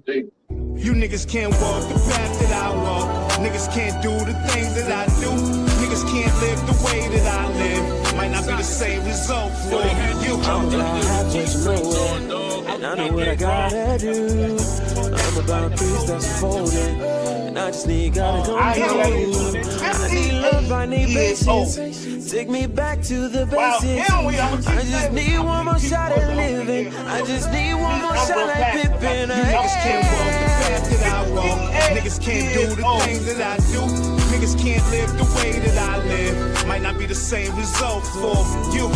You niggas can't walk the path that I walk. Niggas can't do the things that I do. Niggas can't live the way that I live. Might not be the same result for you. I'm about halfway to nowhere, and I know what I gotta do. I'm about peace that's unfolding, and I just need God to come through. I need love, I need patience. Take me back to the basics. I just need one more shot at living. I just need one more shot at pimping. Niggas can't walk the path that I walk. Niggas can't do the things that I do. Niggas can't live the way that I live. Might not be the same result for you.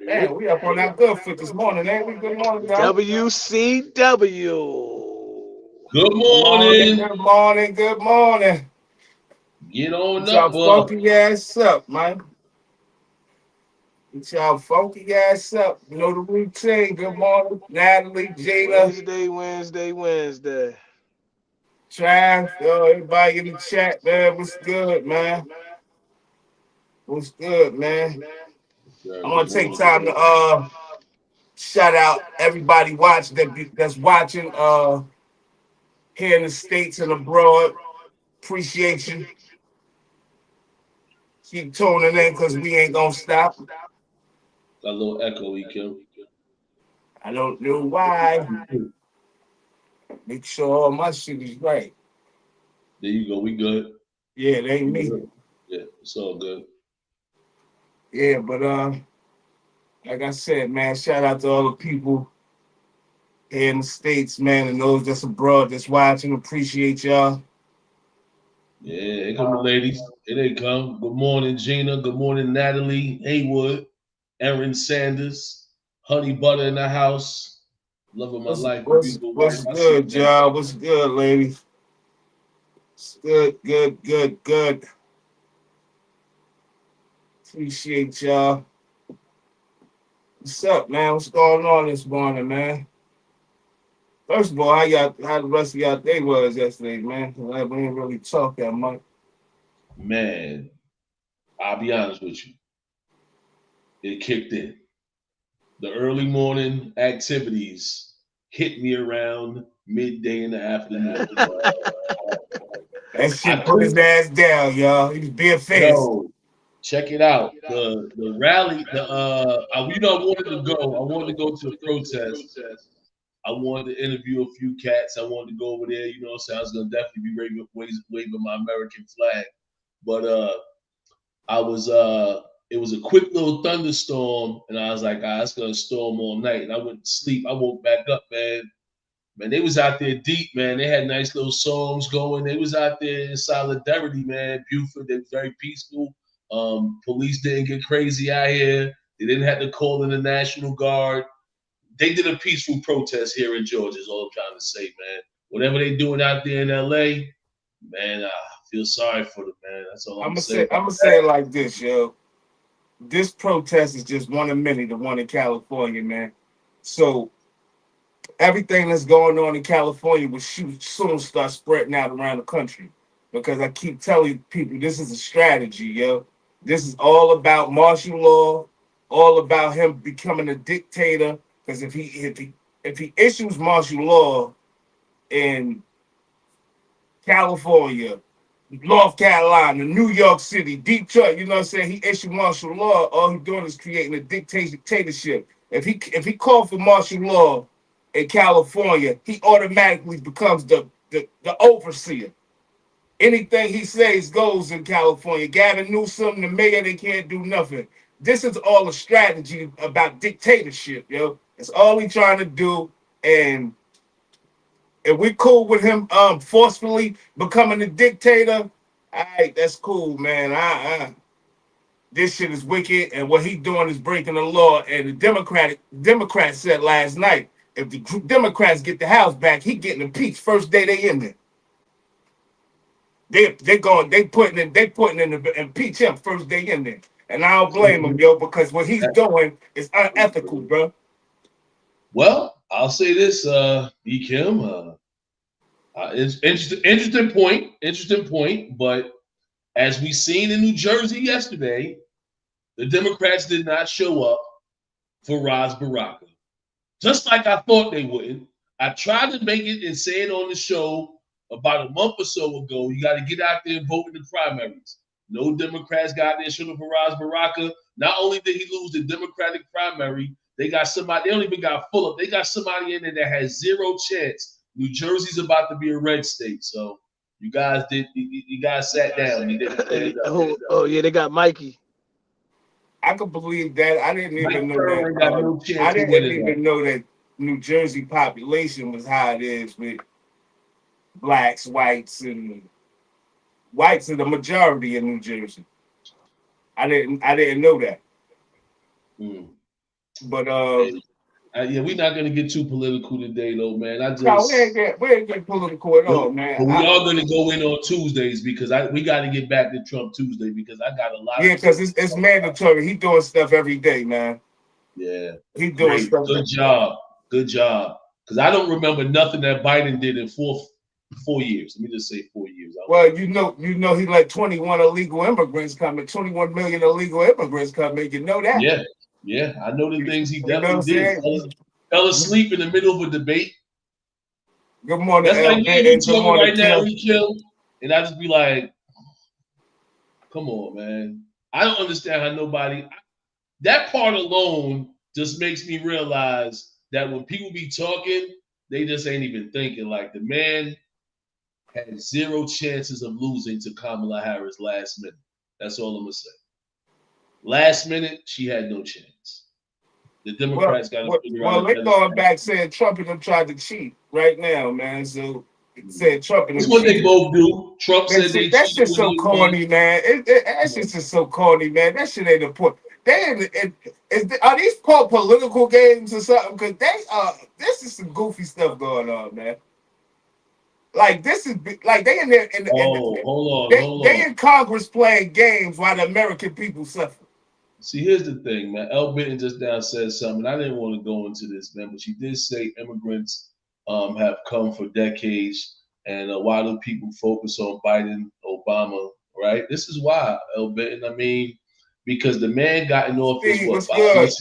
Man, we up on that good foot this morning, ain't we? Good morning, y'all. W.C.W. Good morning. Good morning, good morning. Get on Get y'all up, boy. funky ass up, man. Get y'all funky ass up. You know the routine. Good morning, Natalie, Gina, Wednesday. Trav, everybody in the chat, man. What's good, man? What's good, man? I want to take time to shout out everybody that's watching here in the States and abroad. Appreciate you. Keep tuning in because we ain't gonna stop. Got a little echo, Kim. I don't know why. Make sure all my shit is right. There you go. We good. Yeah, it ain't me. Yeah, it's all good. Yeah, but like I said, man, shout out to all the people here in the States, man, and those that's abroad that's watching. Appreciate y'all. Yeah, here come the ladies. Here they come. Good morning, Gina. Good morning, Natalie Haywood, Erin Sanders, Honey Butter in the house. Love of my life. What's good, y'all? What's good, ladies? It's good. Appreciate y'all. What's up, man? What's going on this morning, man? First of all, how the rest of y'all day was yesterday, man? We didn't really talk that much. Man, I'll be honest with you. It kicked in. The early morning activities hit me around midday in the afternoon. That shit put his ass down, y'all. He was being face. Yo, check it out. The rally, I wanted to go. I wanted to go to the protest. I wanted to interview a few cats. I wanted to go over there. You know what I'm saying? I was gonna definitely be waving my American flag. But it was a quick little thunderstorm, and I was like, it's gonna storm all night. And I went to sleep. I woke back up, man. Man, they was out there deep, man. They had nice little songs going. They was out there in solidarity, man. Buford, they was very peaceful. Police didn't get crazy out here. They didn't have to call in the National Guard. They did a peaceful protest here in Georgia, is all I'm trying to say, man. Whatever they doing out there in LA, man, I feel sorry for them, man. That's all I'm gonna say. I'm gonna say it like this, yo. This protest is just one of many, the one in California, man. So everything that's going on in California will soon start spreading out around the country. Because I keep telling people this is a strategy, yo. This is all about martial law, all about him becoming a dictator. Because if he issues martial law in California, North Carolina, New York City, Detroit, you know what I'm saying? He issued martial law, all he's doing is creating a dictatorship. If he called for martial law in California, he automatically becomes the overseer. Anything he says goes in California. Gavin Newsom, the mayor, they can't do nothing. This is all a strategy about dictatorship, yo. It's all he's trying to do. And if we're cool with him forcefully becoming a dictator, all right, that's cool, man. This shit is wicked, and what he's doing is breaking the law. And the Democrats said last night, if the Democrats get the House back, he getting impeached first day they in there. They putting in the impeach him first day in there. And I don't blame him, yo, because what he's doing is unethical, bro. Well, I'll say this, Kim. It's interesting point. But as we seen in New Jersey yesterday, The Democrats did not show up for Ras Baraka, just like I thought they wouldn't. I tried to make it and say it on the show about a month or so ago. You got to get out there and vote in the primaries. No Democrats got there showing up for Ras Baraka. Not only did he lose the Democratic primary, they got somebody, they don't even got full up. They got somebody in there that has zero chance. New Jersey's about to be a red state. So you guys sat down. You didn't stand up. Oh yeah, they got Mikey. I could believe that. I didn't even know Kerr ain't got that. no chance I of didn't winning even know that New Jersey population was how it is with blacks, whites, and whites are the majority in New Jersey. I didn't know that. But yeah, we're not gonna get too political today, though, man. no, we ain't get political at all, man. But we are gonna go in on Tuesdays because we got to get back to Trump Tuesday because I got a lot. Yeah, because it's mandatory. He doing stuff every day, man. Yeah, he doing stuff. Good job. Because I don't remember nothing that Biden did in 4 years. Let me just say 4 years. Well, you know, he let 21 illegal immigrants come in, 21 million illegal immigrants come in. You know that? Yeah, I know the things he You know definitely did. Fell asleep in the middle of a debate. Good morning. That's like me talking right now, he killed. And I just be like, come on, man. I don't understand how nobody, that part alone just makes me realize that when people be talking, they just ain't even thinking. Like the man had zero chances of losing to Kamala Harris last minute. That's all I'm going to say. Last minute, she had no chance. The Democrats got to figure out. Well, they're going back saying Trump and them tried to cheat right now, man. So said Trump and them. That's what they both do. Trump said they That's just so corny, man. That's just so corny, man. That shit ain't important. Are these called political games or something? Because this is some goofy stuff going on, man. Like this is like they in there. Hold on. They in Congress playing games while the American people suffer. See, here's the thing, man. Elle Benton just now said something. I didn't want to go into this, man, but she did say immigrants have come for decades, and why do people focus on Biden, Obama, right? This is why, Elle Benton. I mean, because the man got in office, 6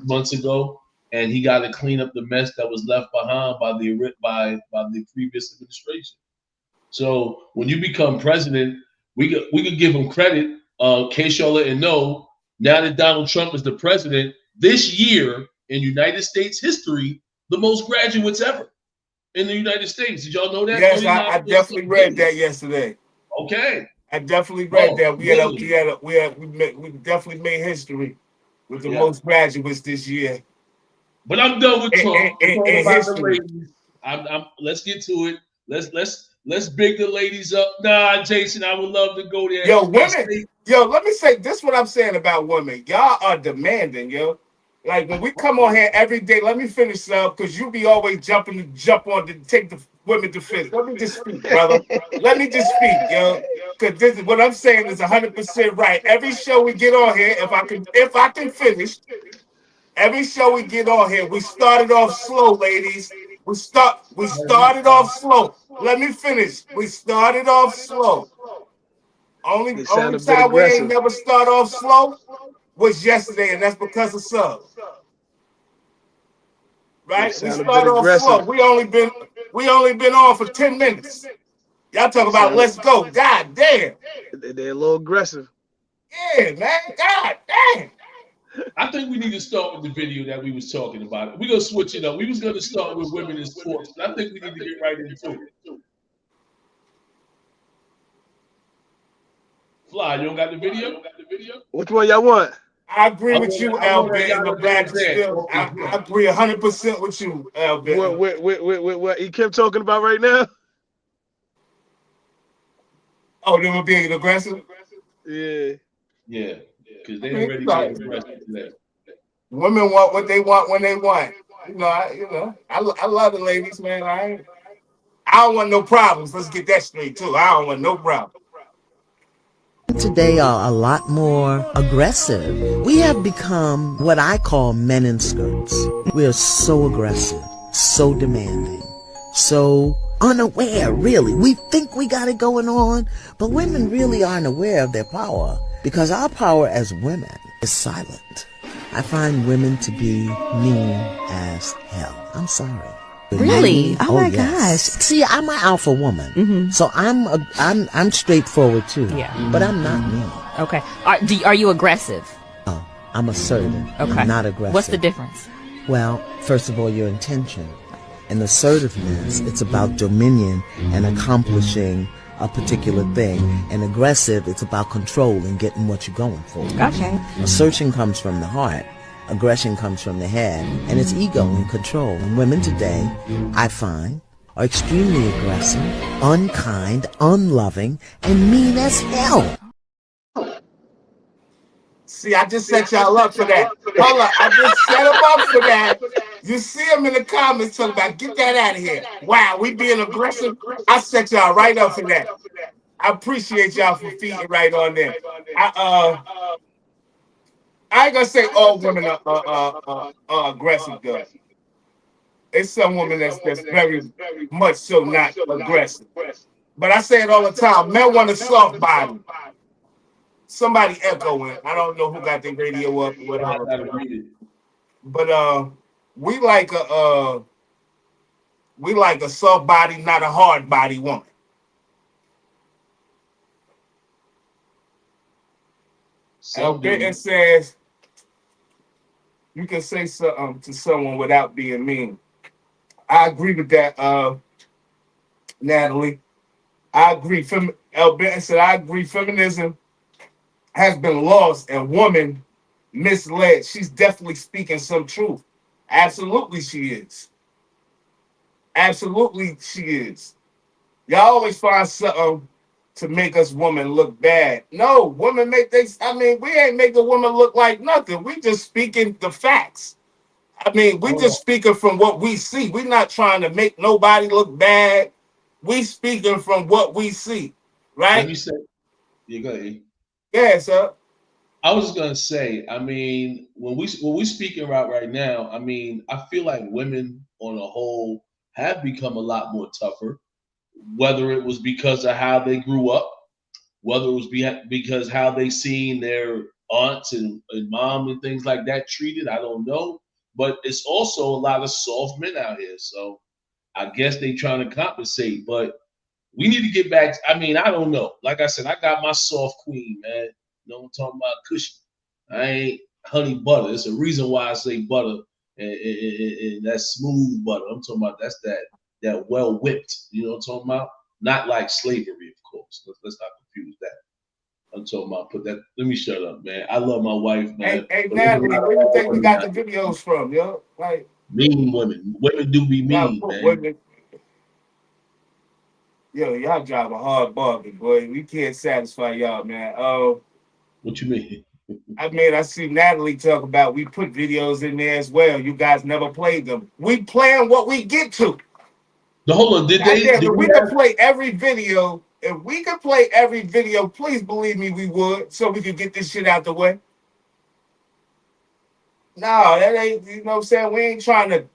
months ago, and he got to clean up the mess that was left behind by the previous administration. So when you become president, we could give him credit. In case y'all didn't know, now that Donald Trump is the president, this year in United States history, the most graduates ever in the United States. Did y'all know that? Yes, I definitely read that yesterday. Okay. I definitely read that. We definitely made history with the most graduates this year. But I'm done with Trump. Let's get to it. Let's big the ladies up. Nah, Jason, I would love to go there. Yo, women. Yo, let me say this: what I'm saying about women. Y'all are demanding, yo. Like when we come on here every day. Let me finish up because you be always jump on to take the women to finish. Let me just speak, brother. Let me just speak, yo. Because this is what I'm saying is 100% right. Every show we get on here, if I can finish. Every show we get on here, we started off slow, ladies. We started off slow. Let me finish. We started off slow. Only time we ain't never start off slow was yesterday, and that's because of sub. Right? We started off slow. We only been on for 10 minutes. Y'all talk about let's go. God damn. They're a little aggressive. Yeah, man. God damn. I think we need to start with the video that we was talking about. We're gonna switch it up. We was gonna start with women in sports, but I think we need to get right into it. Fly, you don't got the video? Which one y'all want? I agree with you, Albert. I agree 100% with you, Albert. What he kept talking about right now? Oh, they were being aggressive? Yeah. Yeah. Because they already being aggressive today. Women want what they want when they want. I love the ladies, man. I don't want no problems. Let's get that straight too. I don't want no problems. Today are a lot more aggressive. We have become what I call men in skirts. We are so aggressive, so demanding, so unaware, really. We think we got it going on, but women really aren't aware of their power, because our power as women is silent. I find women to be mean as hell. I'm sorry. Really? Oh my gosh. See, I'm an alpha woman, so I'm straightforward too. Yeah. But I'm not mean. Okay. Are you aggressive? Oh, I'm assertive. Okay. I'm not aggressive. What's the difference? Well, first of all, your intention. And assertiveness, it's about dominion and accomplishing a particular thing. And aggressive, it's about control and getting what you're going for. Okay. Assertion comes from the heart. Aggression comes from the head. And it's ego and control. And women today, I find, are extremely aggressive, unkind, unloving, and mean as hell. See, I just set y'all up for that. Hold on, I just set them up for that. You see them in the comments talking about, get that out of here. Wow, we being aggressive. I set y'all right up for that. I appreciate y'all for feeding right on there. I ain't gonna say all women are aggressive though. It's some women that's very much so not aggressive. But I say it all the time. Men want a soft body. Somebody echoing. I don't know who got the radio up or whatever. But we like a soft body, not a hard body woman. It says you can say something to someone without being mean. I agree with that, Natalie. I agree. Benton said I agree. Feminism has been lost and woman misled. She's definitely speaking some truth. Absolutely she is. Absolutely she is. Y'all always find something to make us women look bad. No, women we ain't make a woman look like nothing. We just speaking the facts. We just speaking from what we see. We're not trying to make nobody look bad. We speaking from what we see. Right? Let me say, you go ahead. Yeah, sir. I was just gonna say, when we speaking about right now, I feel like women on a whole have become a lot more tougher. Whether it was because of how they grew up, whether it was because how they seen their aunts and mom and things like that treated, I don't know. But it's also a lot of soft men out here, so I guess they trying to compensate. But we need to get back. I don't know. Like I said, I got my soft queen, man. You know what I'm talking about? Cushy. I ain't honey butter. It's a reason why I say butter and that's smooth butter. I'm talking about that well whipped. You know what I'm talking about? Not like slavery, of course. Let's not confuse that. I'm talking about let me shut up, man. I love my wife, man. Hey Natalie, where you think we got the videos from, yo? Like mean women. Women do be mean, man. Women. Yo, y'all drive a hard bargain, boy. We can't satisfy y'all, man. What you mean? I see Natalie talk about we put videos in there as well. You guys never played them. We playing what we get to. Hold on, did we could play every video. If we could play every video, please believe me, we would, so we could get this shit out the way. No, that ain't, you know what I'm saying? We ain't trying to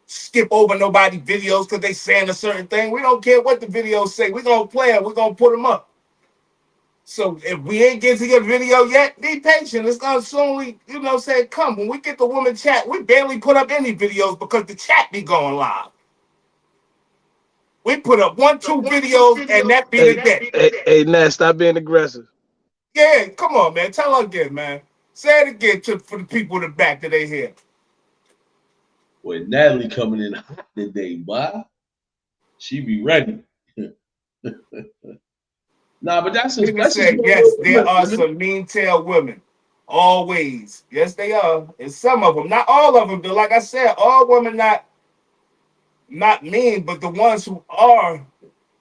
skip over nobody's videos because they saying a certain thing. We don't care what the videos say. We're going to play them. We're going to put them up. So if we ain't get to your video yet, be patient. It's going to soon, you know what I'm saying, come. When we get the woman chat, we barely put up any videos because the chat be going live. We put up 1-2 videos and that be the day. Hey, Nat, stop being aggressive. Yeah, come on, man. Tell her again, man. Say it again for the people in the back that they hear. Boy, Natalie coming in hot today, boy. She be ready. Nah, but that's yes, there are some mean tail women. Always. Yes, they are. And some of them, not all of them, but like I said, all women not mean, but the ones who are,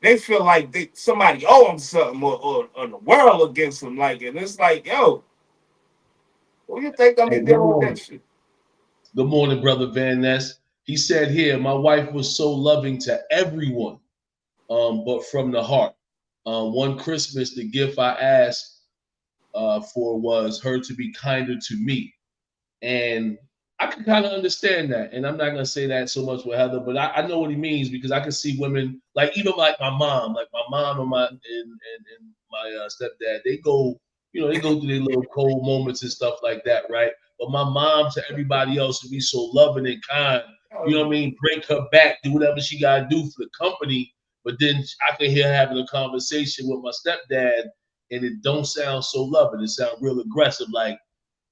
they feel like somebody owe them something or the world against them. Like, and it's like, yo, who you think I'm dealing with that shit? Good morning, Brother Van Ness. He said here, my wife was so loving to everyone, but from the heart. One Christmas, the gift I asked for was her to be kinder to me. And I can kind of understand that. And I'm not going to say that so much with Heather, but I know what he means because I can see women, like even like my mom and my stepdad, they go, you know, they go through their little cold moments and stuff like that, right? But my mom to everybody else would be so loving and kind. You know what I mean? Break her back, do whatever she gotta do for the company. But then I can hear having a conversation with my stepdad, and it don't sound so loving. It sounds real aggressive, like,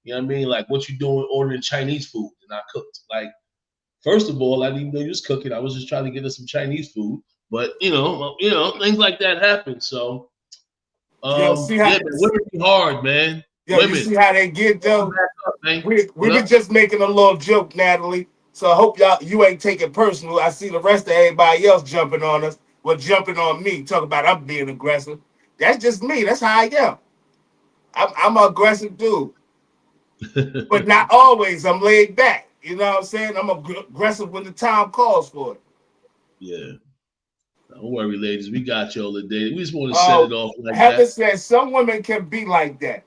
you know what I mean? Like, what you doing ordering Chinese food? And I cooked. Like, first of all, I didn't even know you was cooking. I was just trying to get us some Chinese food. But you know, things like that happen. So See how, yeah, man, women be hard, man. you Women. see how they get though? Up, man. We were just making a little joke, Natalie. So I hope you ain't taking personal. I see the rest of everybody else jumping on us. Well, jumping on me, talking about I'm being aggressive. That's just me. That's how I am. I'm an aggressive dude. But not always. I'm laid back. You know what I'm saying? I'm aggressive when the time calls for it. Yeah. Don't worry, ladies. We got y'all today. We just want to set it off like Heather that. said some women can be like that.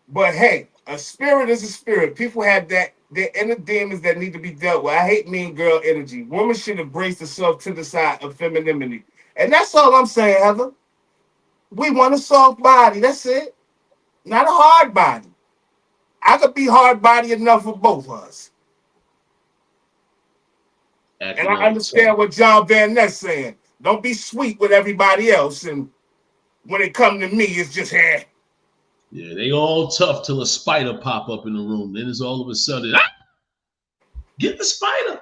But hey, a spirit is a spirit. People have their inner demons that need to be dealt with. I hate mean girl energy. Women should embrace themselves to the side of femininity. And that's all I'm saying, Heather. We want a soft body. That's it. Not a hard body. I could be hard body enough for both of us. And I understand what John Van Ness saying. Don't be sweet with everybody else. And when it comes to me, it's just hair. Yeah, they all tough till a spider pop up in the room. Then it's all of a sudden, get the spider.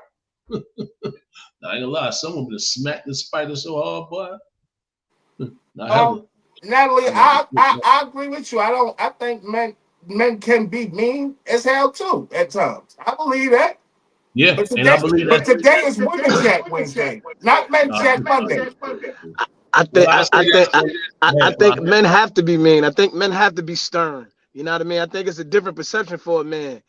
I ain't gonna lie, someone would have smacked the spider so hard, boy. Natalie, I agree with you. I think men can be mean as hell too at times. I believe that. Yeah, and I believe that. But today is Women's Chat Wednesday, not Men's Chat Monday. I think men have to be mean. I think men have to be stern. You know what I mean? I think it's a different perception for a man.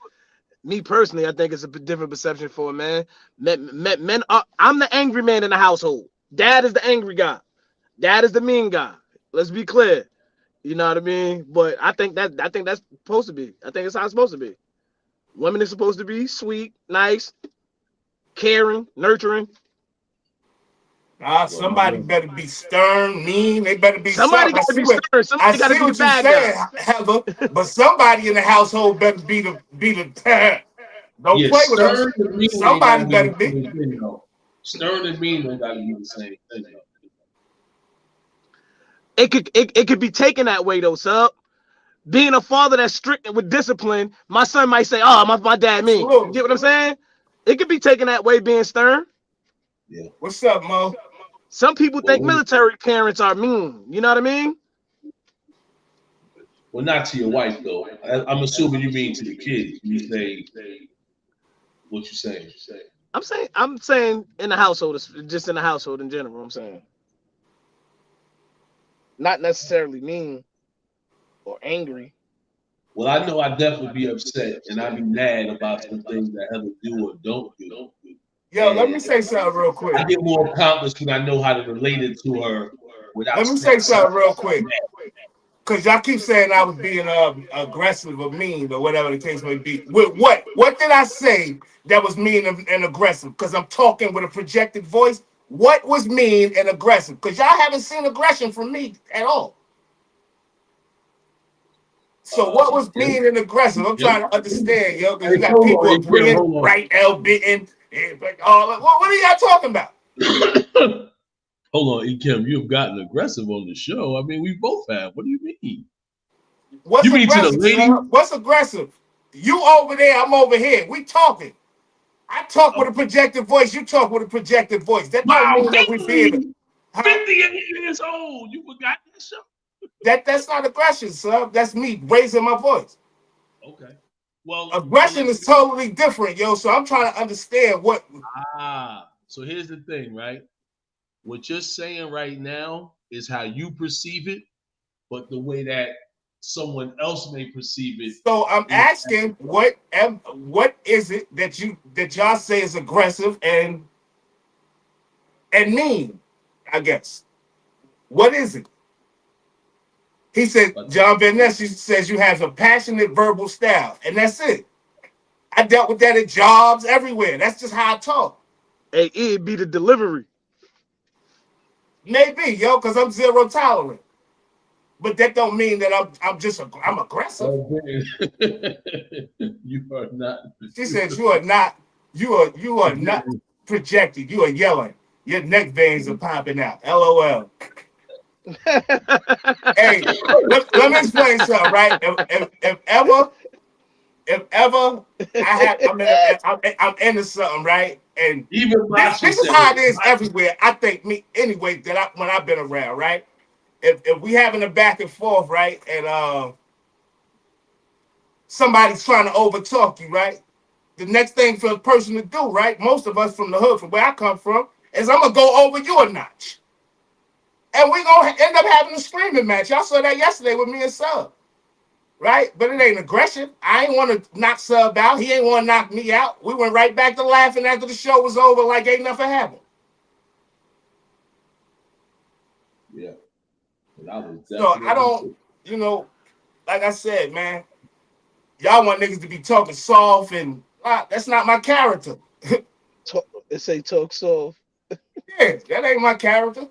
Me personally, I think it's a different perception for a man. Men are. I'm the angry man in the household. Dad is the angry guy. Dad is the mean guy. Let's be clear. You know what I mean? But I think that's supposed to be. I think it's how it's supposed to be. Women are supposed to be sweet, nice, caring, nurturing. Somebody better be stern, mean. They better be somebody got to be stern. Somebody got to be the bad guy. Heather, but somebody in the household better be the don't play with us. Somebody better be. Stern and mean don't gotta be the same thing. It could be taken that way though, sub. Being a father that's strict with discipline, my son might say, "Oh, my dad mean." You get what I'm saying? It could be taken that way, being stern. Yeah. What's up, Mo? Some people think military parents are mean. You know what I mean? Well, not to your wife though. I'm assuming you mean to the kids. You say what you saying? I'm saying in the household, just in the household in general. I'm saying not necessarily mean or angry. Well, I know I'd definitely be upset and I'd be mad about some things that Heather do or don't do. Yo, let me say something real quick. I get more accomplished when I know how to relate it to her without. Let me say something real quick. Because y'all keep saying I was being aggressive or mean or whatever the case may be. With what? What did I say that was mean and aggressive? Because I'm talking with a projected voice. What was mean and aggressive? Because y'all haven't seen aggression from me at all. So what was mean and aggressive? I'm trying to understand, yo, because you got people agreeing, right, L bitten, what are y'all talking about? Hold on, Kim, you've gotten aggressive on the show. I mean, we both have. What do you mean? What's you mean aggressive, to the lady? Sir? What's aggressive? You over there, I'm over here. We talking. I talk with a projected voice. You talk with a projected voice. That don't mean that we feel 58 years old. You forgot that show? That's not aggression, sir. That's me raising my voice. Okay. Well, aggression is totally different, yo. So I'm trying to understand what. So here's the thing, right? What you're saying right now is how you perceive it, but the way that someone else may perceive it. So I'm asking, what is it that y'all say is aggressive and mean? I guess. What is it? He said, John Van Ness says you have a passionate verbal style, and that's it. I dealt with that at jobs everywhere. That's just how I talk. Hey, it'd be the delivery. Maybe, yo, because I'm zero tolerant. but that don't mean that I'm aggressive. Oh, you are not. She said you are not projected. You are yelling. Your neck veins are popping out. LOL. Hey, let me explain something, right? If ever I'm into something, right? And Even this Masha this is said how it. it is everywhere. I think me anyway that when I've been around, right? If we having a back and forth, right, and somebody's trying to overtalk you, right? The next thing for a person to do, right? Most of us from the hood, from where I come from, is I'm gonna go over you a notch, and we gonna end up having a screaming match. Y'all saw that yesterday with me and Sub, right? But it ain't aggression. I ain't want to knock Sub out. He ain't want to knock me out. We went right back to laughing after the show was over, like ain't nothing happened. Yeah. And I was So I definitely. don't, like I said, man, y'all want niggas to be talking soft, and that's not my character. They say talk soft. Yeah, that ain't my character.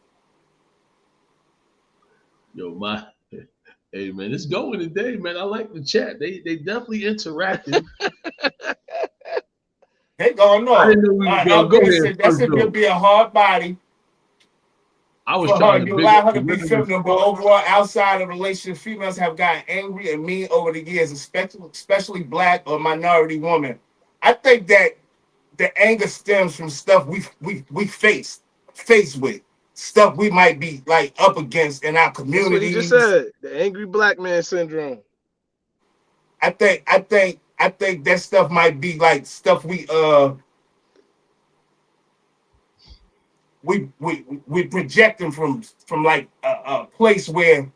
Yo, hey man, it's going today, man. I like the chat. They definitely interacting. They going I on. didn't know we was gonna go LP here said that's first if you'll though. be a hard body I was for her. trying to You big allow up her the to be women in feminine, but sport. overall, outside of relationship, females have gotten angry and mean over the years, especially black or minority women. I think that the anger stems from stuff we faced with stuff we might be like up against in our That's what he just communities. said. The angry black man syndrome. I think that stuff might be like stuff we projecting from like a place where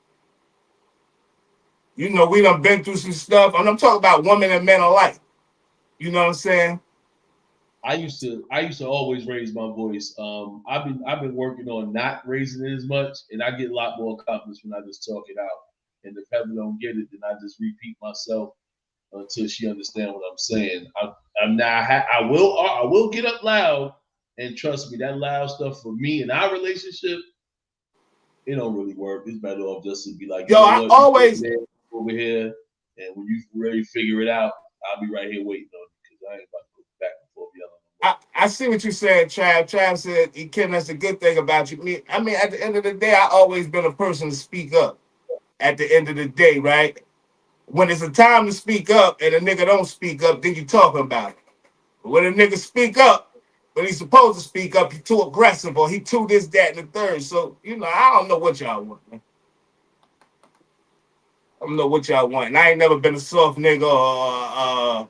we done been through some stuff, and I'm talking about women and men alike. You know what I'm saying? I used to always raise my voice. I've been working on not raising it as much, and I get a lot more accomplished when I just talk it out. And if Heather don't get it, then I just repeat myself until she understands what I'm saying. I'm now I will get up loud, and trust me, that loud stuff for me and our relationship, it don't really work. It's better off just to be like, you Yo, know I what, you over always there, over here, and when you really figure it out, I'll be right here waiting on you because I ain't about to go back and forth yelling. I see what you said, Trav. Trav said, Ken, that's a good thing about you. I mean, at the end of the day, I always been a person to speak up. At the end of the day, right? When it's a time to speak up and a nigga don't speak up, then you talk about it. But when a nigga speak up, when he's supposed to speak up, he too aggressive or he too this, that, and the third. So, I don't know what y'all want, man. I don't know what y'all want. And I ain't never been a soft nigga or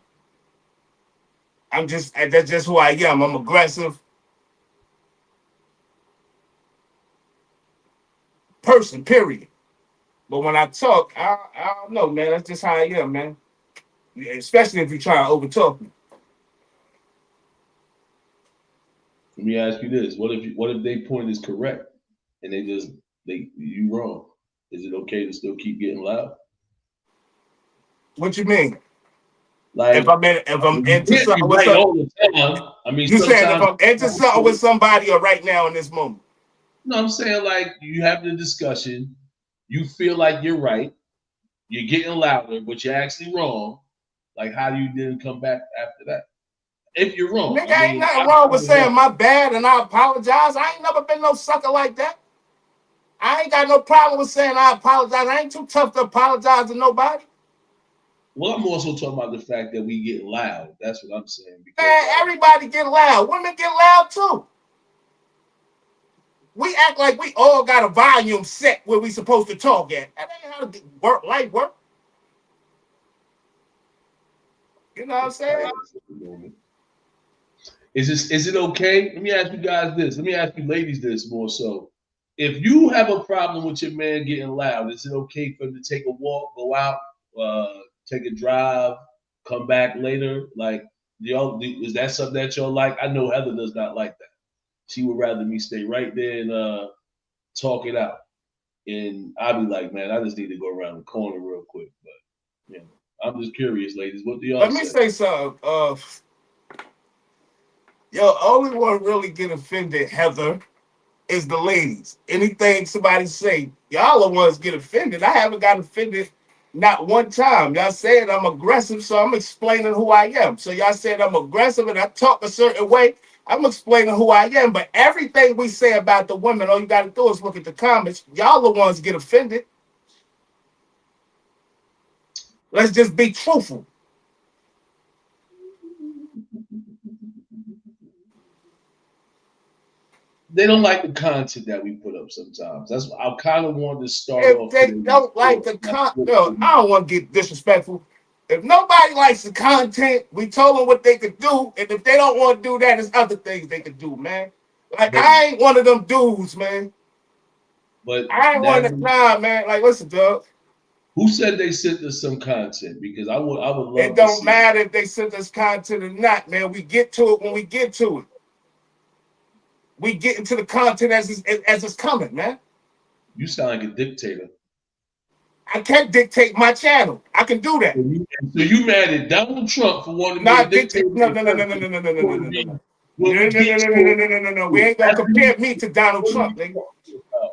that's just who I am. I'm aggressive person, period. But when I talk, I don't know, man. That's just how I am, man. Especially if you try to overtalk me. Let me ask you this: what if they point is correct and they you wrong? Is it okay to still keep getting loud? What you mean? If Like I'm you into can't be something with right some, all the time. I mean, you saying if sometimes. I'm into something with somebody or right now in this moment? No, I'm saying like you have the discussion, you feel like you're right, you're getting louder, but you're actually wrong. Like, how do you then come back after that? If you're wrong, Nigga, I ain't mean, nothing I'm wrong with trying to saying help. my bad and I apologize. I ain't never been no sucker like that. I ain't got no problem with saying I apologize. I ain't too tough to apologize to nobody. Well, I'm also talking about the fact that we get loud. That's what I'm saying because, Man, like, everybody get loud. Women get loud too. We act like we all got a volume set where we supposed to talk at. That ain't how life work. You know what I'm it's saying? silence at the moment. Is it okay? Let me ask you guys this. Let me ask you ladies this more so. If you have a problem with your man getting loud, is it okay for him to take a walk, go out, take a drive, come back later? Like, is that something that y'all like? I know Heather does not like that. She would rather me stay right there and talk it out. And I'd be like, man, I just need to go around the corner real quick. But I'm just curious, ladies. What do y'all Let me say? say something. Yo, only one really get offended, Heather, is the ladies. Anything somebody say, y'all the ones get offended. I haven't got offended not one time. Y'all said I'm aggressive, so I'm explaining who I am. So y'all said I'm aggressive and I talk a certain way. I'm explaining who I am. But everything we say about the women, all you got to do is look at the comments. Y'all the ones get offended. Let's just be truthful. They don't like the content that we put up sometimes. That's why I kind of wanted to start If off they today with don't like sports. the content, no, I don't want to get disrespectful. If nobody likes the content, we told them what they could do, and if they don't want to do that, there's other things they could do, man. Like But I ain't one of them dudes, man. but I ain't one that of them. Nah, man. Like listen, dog. who said they sent us some content? Because I would It love to don't see it. matter if they send us content or not, man. We get to it when we get to it. We get into the content as it's coming, man. You sound like a dictator. I can't dictate my channel. I can do that. So you mad at Donald Trump for wanting to be a Not dictate. dictator No, in no, no, no, no, person? no, no, no, no, no, Want no, to no, be no. what No, we no, no, get no, no, no, told. no, no, no, no. We ain't gonna compare me to Donald What are Trump, you nigga. talking about?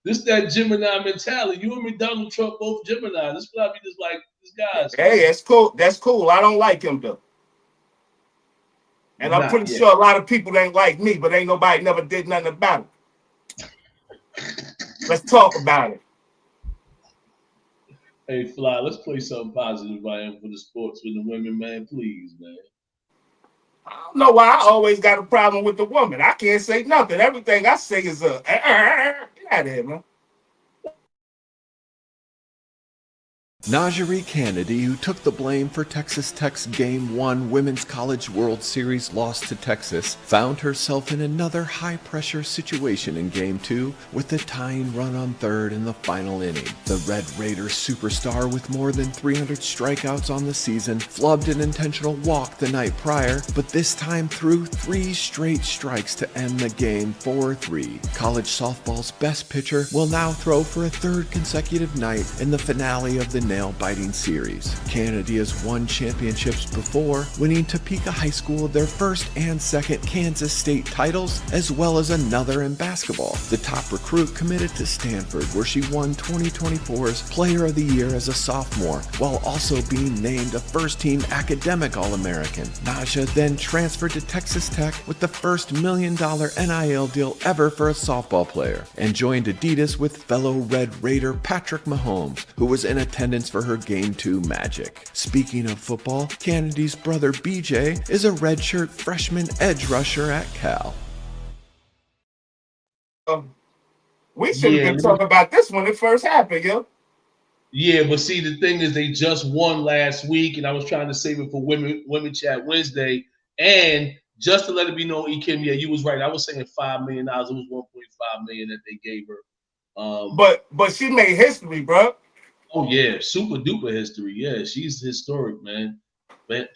This that Gemini mentality. You and me, Donald Trump, both Gemini. This probably just like this guy's Hey, man. that's cool. That's cool. I don't like him though. And I'm Not pretty yet. sure a lot of people ain't like me, but ain't nobody never did nothing about it. Let's talk about it. Hey, Fly, let's play something positive I am for the sports with the women, man. Please, man. I don't know why I always got a problem with the woman. I can't say nothing. Everything I say is a get out of here, man. Najee Kennedy, who took the blame for Texas Tech's Game 1 Women's College World Series loss to Texas, found herself in another high-pressure situation in Game 2 with the tying run on third in the final inning. The Red Raiders superstar with more than 300 strikeouts on the season flubbed an intentional walk the night prior, but this time threw 3 straight strikes to end the game 4-3. College softball's best pitcher will now throw for a third consecutive night in the finale of the nail-biting series. Kennedy has won championships before, winning Topeka High School their first and second Kansas State titles, as well as another in basketball. The top recruit committed to Stanford, where she won 2024's Player of the Year as a sophomore, while also being named a first-team academic All-American. Naja then transferred to Texas Tech with the first $1 million NIL deal ever for a softball player, and joined Adidas with fellow Red Raider Patrick Mahomes, who was in attendance for her Game 2 magic. Speaking of football, Kennedy's brother BJ is a redshirt freshman edge rusher at Cal. We should have Yeah, been talking about this when it first happened, yo. yeah, but see, the thing is, they just won last week, and I was trying to save it for Women Chat Wednesday, and just to let it be known, Ekim, yeah, you was right. I was saying $5 million. It was $1.5 million that they gave her. But she made history, bro. Oh yeah, super duper history. Yeah, she's historic, man.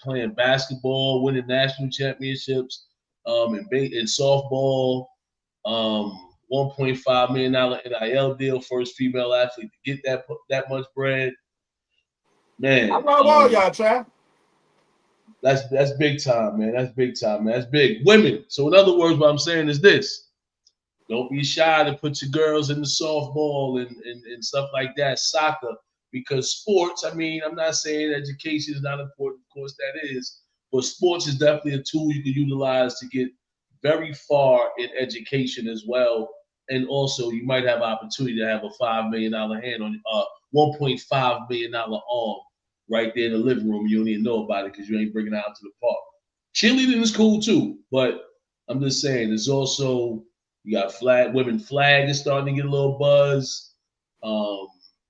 Playing basketball, winning national championships, in softball, 1.5 million dollar NIL deal, first female athlete to get that much bread. I Man, love all y'all, Trav. that's big time, man. That's big time, man. That's big. Women. So in other words, what I'm saying is this. Don't be shy to put your girls in the softball and stuff like that, soccer, because sports, I mean, I'm not saying education is not important, of course that is, but sports is definitely a tool you can utilize to get very far in education as well. And also, you might have opportunity to have a $5 million hand on $1.5 million arm right there in the living room. You don't even know about it because you ain't bringing it out to the park. Cheerleading is cool too, but I'm just saying, there's also you got women flag is starting to get a little buzz,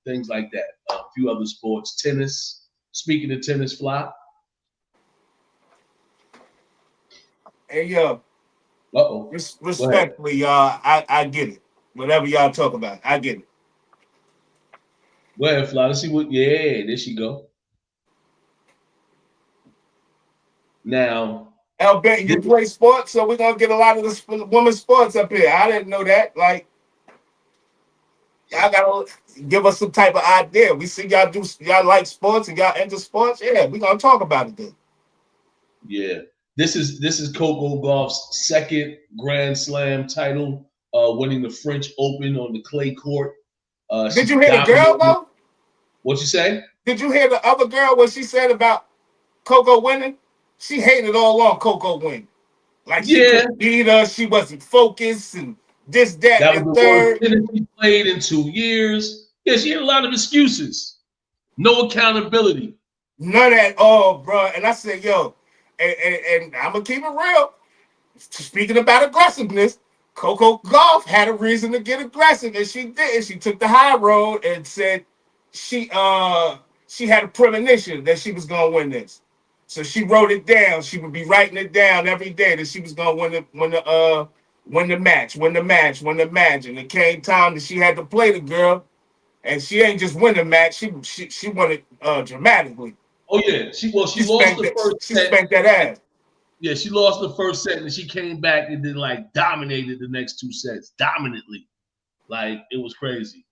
things like that. A few other sports, tennis. Speaking of tennis, Fly. Hey, yo, Uh-oh. Go ahead. respectfully, y'all, I get it. Whatever y'all talk about, I get it. Go ahead, Fly. Let's see what. Yeah, there she go. Now, I'll bet you play sports, so we're gonna get a lot of this women's sports up here. I didn't know that. Like, y'all gotta give us some type of idea. We see y'all like sports and y'all into sports. Yeah, we're gonna talk about it then. yeah, this is Coco Gauff's second Grand Slam title. winning the French Open on the clay court. Did you hear the girl though? What you say? Did you hear the other girl what she said about Coco winning? She hated all on Coco winning. Like she couldn't beat her, she wasn't focused, and this, that, That and was the the worst third. tennis she played in 2 years. Yeah, she had a lot of excuses. No accountability. None at all, bro. And I said, yo, and I'm gonna keep it real. Speaking about aggressiveness, Coco Gauff had a reason to get aggressive, and she did. She took the high road and said she had a premonition that she was gonna win this. So she wrote it down. She would be writing it down every day that she was gonna win the match. And it came time that she had to play the girl, and she ain't just win the match. She won it dramatically. Oh yeah, she lost the first She set. spanked that ass. Yeah, she lost the first set and she came back and then like dominated the next 2 sets dominantly. Like it was crazy.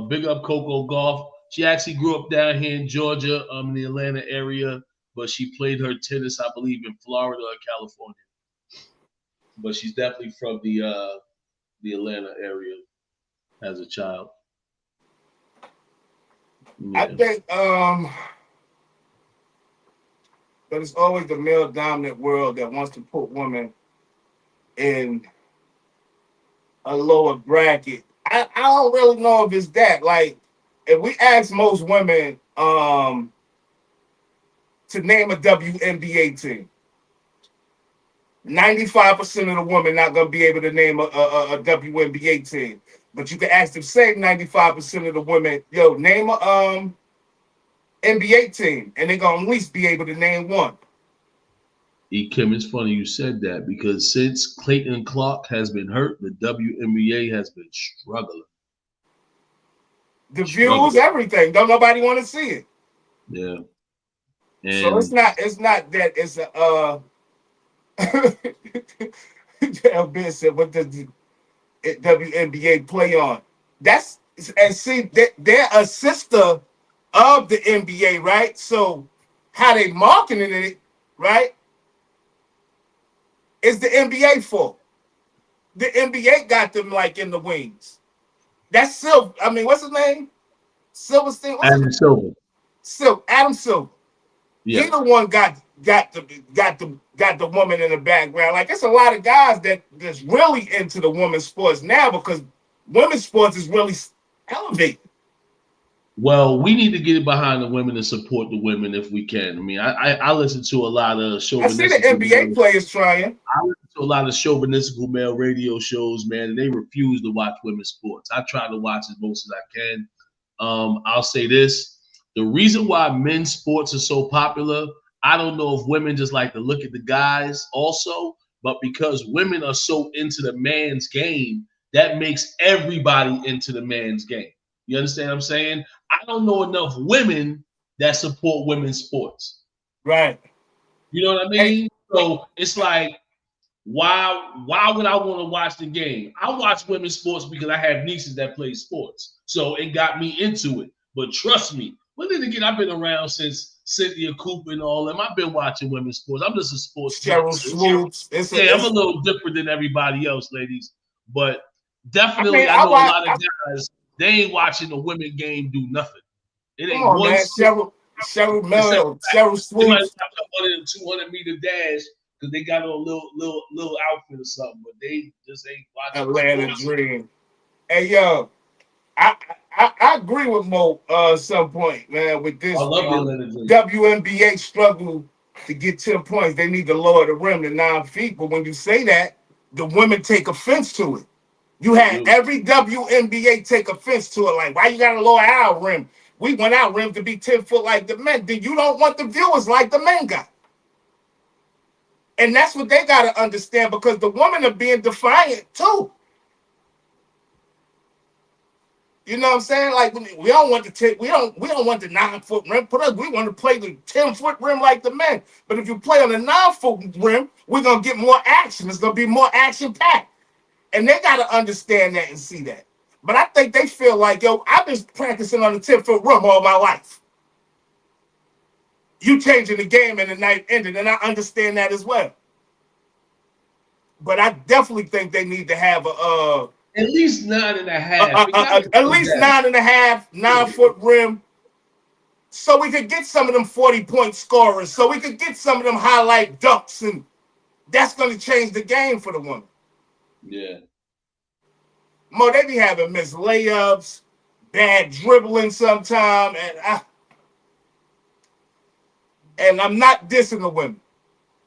Big up Coco Gauff. She actually grew up down here in Georgia, in the Atlanta area, but she played her tennis, I believe, in Florida or California. But she's definitely from the Atlanta area as a child. Yeah. I think but it's always the male dominant world that wants to put women in a lower bracket. I don't really know if it's that. Like, if we ask most women to name a WNBA team, 95% of the women not gonna be able to name a WNBA team. But you can ask the same 95% of the women, yo, name a NBA team, and they're gonna at least be able to name one. Kim, it's funny you said that because since Clayton Clark has been hurt, the WNBA has been struggling. The views, everything. Don't nobody want to see it. Yeah. And so it's not that it's a Ben said, what does the WNBA play on? That's and see they're a sister of the NBA, right? So how they marketing it, right? Is the NBA fault. The NBA got them like in the wings. That's Silver. I mean, what's his name? Silverstein. Adam Silver. Adam Silver. Yeah. He the one got the woman in the background. Like it's a lot of guys that's really into the women's sports now because women's sports is really elevated. Well, we need to get behind the women and support the women if we can. I mean, I listen to a lot of chauvinistic. I see the NBA players trying. I listen to a lot of chauvinistical male radio shows, man, and they refuse to watch women's sports. I try to watch as most as I can. I'll say this. The reason why men's sports are so popular, I don't know if women just like to look at the guys also, but because women are so into the man's game, that makes everybody into the man's game. You understand what I'm saying? I don't know enough women that support women's sports. Right. You know what I mean? So it's like, why would I want to watch the game? I watch women's sports because I have nieces that play sports. So it got me into it. But trust me, well, then again, I've been around since Cynthia Cooper and all them. I've been watching women's sports. I'm just a sports Cheryl Swoops. I'm a little different than everybody else, ladies. But definitely, I know a lot of guys, they ain't watching the women game do nothing. It ain't one. Man, Cheryl Miller, Cheryl Swoops. They might have one of them 200-meter dash because they got on a little outfit or something, but they just ain't watching. Atlanta Dream. Hey, yo, I agree with Mo some point, man, with this. I love the Atlanta Dream. WNBA struggle to get 10 points. They need to lower the rim to 9 feet. But when you say that, the women take offense to it. You had every WNBA take offense to it. Like, why you got to lower our rim? We want our rim to be 10 foot like the men. Then you don't want the viewers like the men got. And that's what they got to understand because the women are being defiant too. You know what I'm saying? Like we don't want we don't want the 9-foot rim. We want to play the 10-foot rim like the men. But if you play on the 9-foot rim, we're gonna get more action. It's gonna be more action packed. And they got to understand that and see that. But I think they feel like, yo, I've been practicing on the 10-foot rim all my life. You changing the game and the night ended, and I understand that as well. But I definitely think they need to have At least 9.5. At least 9.5, 9-foot rim. So we could get some of them 40-point scorers. So we could get some of them highlight dunks, and that's going to change the game for the woman. Yeah. Mo, they be having missed layups, bad dribbling sometime, and I'm not dissing the women.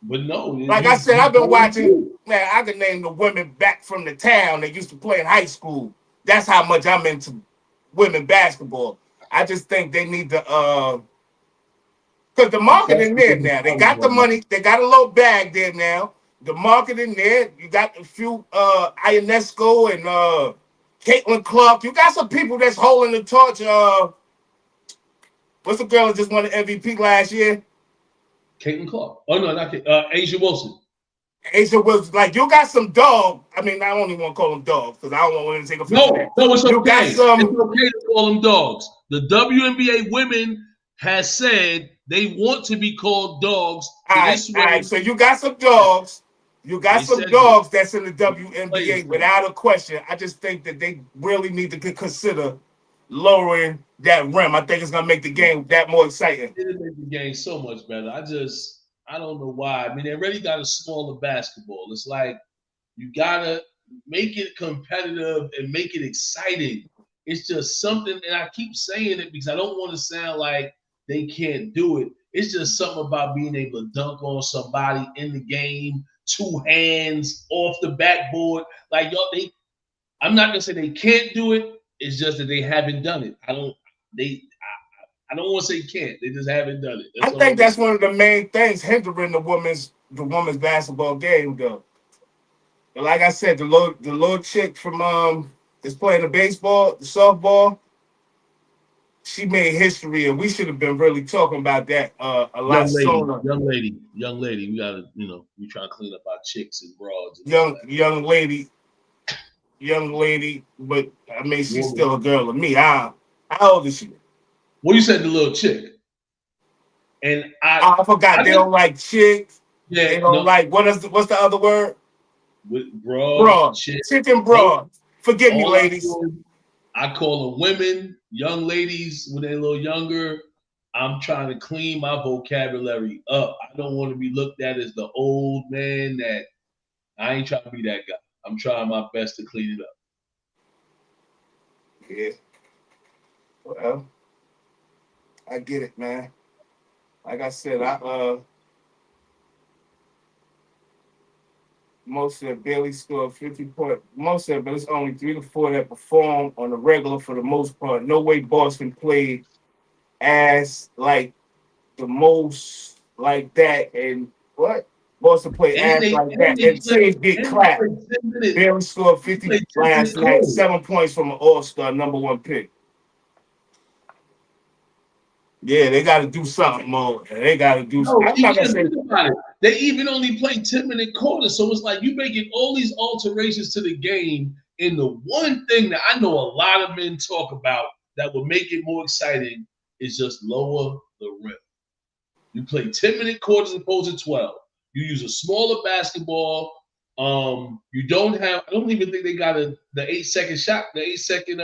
But no, like I said, I've been watching. Man, I can name the women back from the town that used to play in high school. That's how much I'm into women basketball. I just think they need to, because the marketing there now. They got the money. They got a little bag there now. The marketing there. You got a few Ionesco and Caitlin Clark. You got some people that's holding the torch. What's the girl that just won the MVP last year? Caitlin Clark. Oh no, not Asia Wilson. Asia was like, you got some dog. I mean, I don't even want to call them dogs because I don't want to take offense. No, it's okay. You got some, it's okay to call them dogs. The WNBA women has said they want to be called dogs. All right, so you got some dogs. You got some dogs that's in the WNBA without a question. I just think that they really need to consider lowering that rim. I think it's gonna make the game that more exciting. It'll make the game so much better. I don't know why. I mean, they already got a smaller basketball. It's like you gotta make it competitive and make it exciting. It's just something, and I keep saying it because I don't want to sound like they can't do it. It's just something about being able to dunk on somebody in the game, 2 hands off the backboard. Like y'all, I'm not gonna say they can't do it. It's just that they haven't done it. I don't want to say can't. They just haven't done it. I think that's one of the main things hindering the women's basketball game, though. But like I said, the little chick from is playing the baseball, the softball. She made history, and we should have been really talking about that a lot sooner. Young lady, we gotta, we try to clean up our chicks and broads. And young lady, but I mean, she's still a girl to me. How old is she? Well, you said the little chick, and I forgot. They don't like chicks. Yeah, they don't like what's the other word? Broad. Chicken broad. Forgive me, ladies. I call them women, young ladies when they're a little younger. I'm trying to clean my vocabulary up. I don't want to be looked at as the old man that I ain't trying to be that guy. I'm trying my best to clean it up. Yeah. Well, I get it, man. Like I said, most of them barely score 50 points. Most of them, but it's only 3 to 4 that perform on the regular for the most part. No way Boston played as like the most like that. And what? Boston played as like that. And teams get clapped. Barely scored 50 last night. 7 points from an all-star #1 pick. Yeah, they got to do something more. They got to do something. I'm not gonna say about it. They even only play 10-minute quarters, so it's like you making all these alterations to the game. And the one thing that I know a lot of men talk about that would make it more exciting is just lower the rim. You play 10-minute quarters as opposed to 12. You use a smaller basketball. You don't have. I don't even think they got the 8-second shot, the 8-second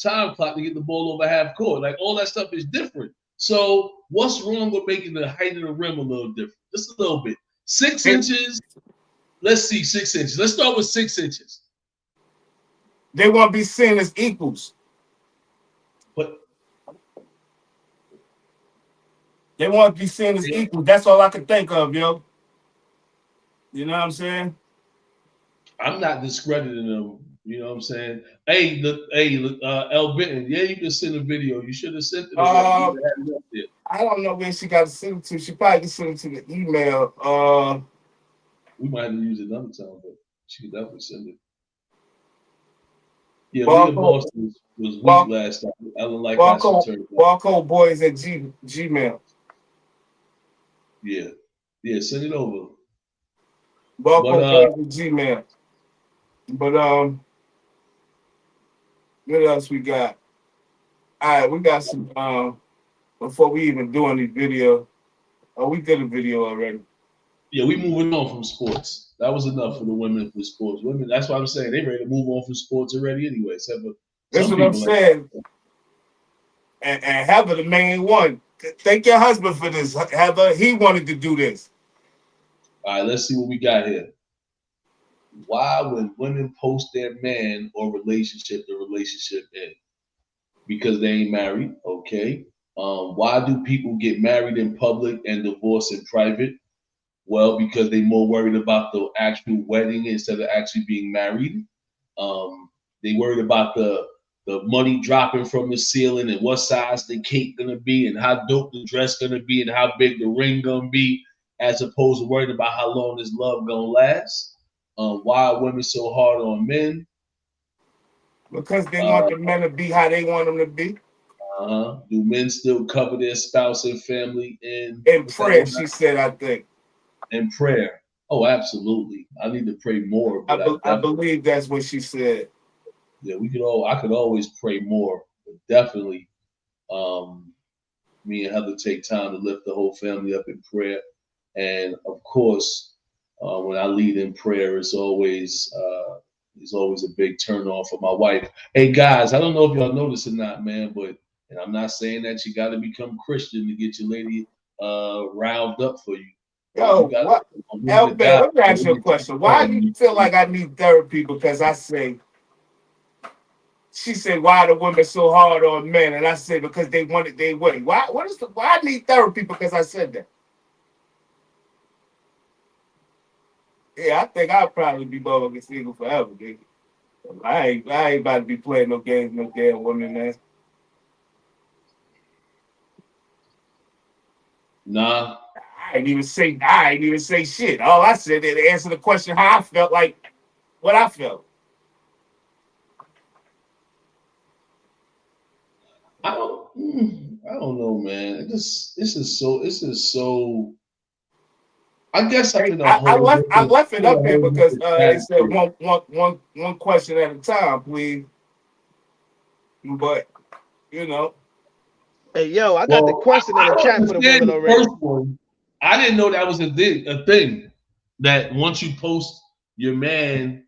time clock to get the ball over half court. Like all that stuff is different. So what's wrong with making the height of the rim a little different? Just a little bit. 6 inches. Let's see, 6 inches. Let's start with 6 inches. They want to be seen as equals. But they want to be seen as equals. That's all I can think of, yo. You know what I'm saying? I'm not discrediting them. You know what I'm saying? Hey, L. Benton, yeah, you can send a video. You should have sent it. I don't know where she got to send it to. She probably can send it to the email. We might have to use it another time, but she could definitely send it. Yeah, Leah Boston was weak last time. I don't like how she turned out. Barcode boys at Gmail. Yeah. Yeah, send it over. Barcode boys at Gmail. But what else we got? All right, we got some before we even do any video. Oh, we did a video already. Yeah, we moving on from sports. That was enough for the women for sports. Women, that's why I'm saying they ready to move on from sports already anyway. Except for That's some what I'm people like. saying. And Heather, the main one. Thank your husband for this, Heather. He wanted to do this. All right, let's see what we got here. Why when women post their man or relationship, the relationship end? Because they ain't married. Okay. Why do people get married in public and divorce in private? Well, because they more worried about the actual wedding instead of actually being married. They worried about the money dropping from the ceiling and what size the cake gonna be and how dope the dress gonna be and how big the ring gonna be, as opposed to worried about how long this love gonna last. Why are women so hard on men? Because they want Uh, the men to be how they want them to be. do men still cover their spouse and family in In what's that? prayer, she said, I think. In prayer? Oh, absolutely. I need to pray more, but I I definitely, believe that's what she said. yeah, I could always pray more, but definitely, um, me and Heather take time to lift the whole family up in prayer. And of course, when I lead in prayer, it's always a big turn on for my wife. Hey guys, I don't know if y'all know this or not, man, but and I'm not saying that you got to become Christian to get your lady riled up for you. You Yo, got what? a woman of Elbert, God. let me ask you a question. Why do you feel like I need therapy? Because I say, she said, why the women so hard on men? And I say, because they wanted their way. Why I need therapy because I said that? Yeah, I think I'll probably be motherfucking single forever, nigga. I ain't about to be playing no games, no damn woman, man. Nah, I ain't even say shit. All I said is answer the question how I felt like what I felt. I don't know, man. This is so. I guess I'm Hey, in a whole I different, left it I'm in a up here whole because different it said category. one question at a time, please. But you know, Hey, yo, I got the Well, question in I the don't chat for the understand women the first already. one. I didn't know that was a thing. That once you post your man,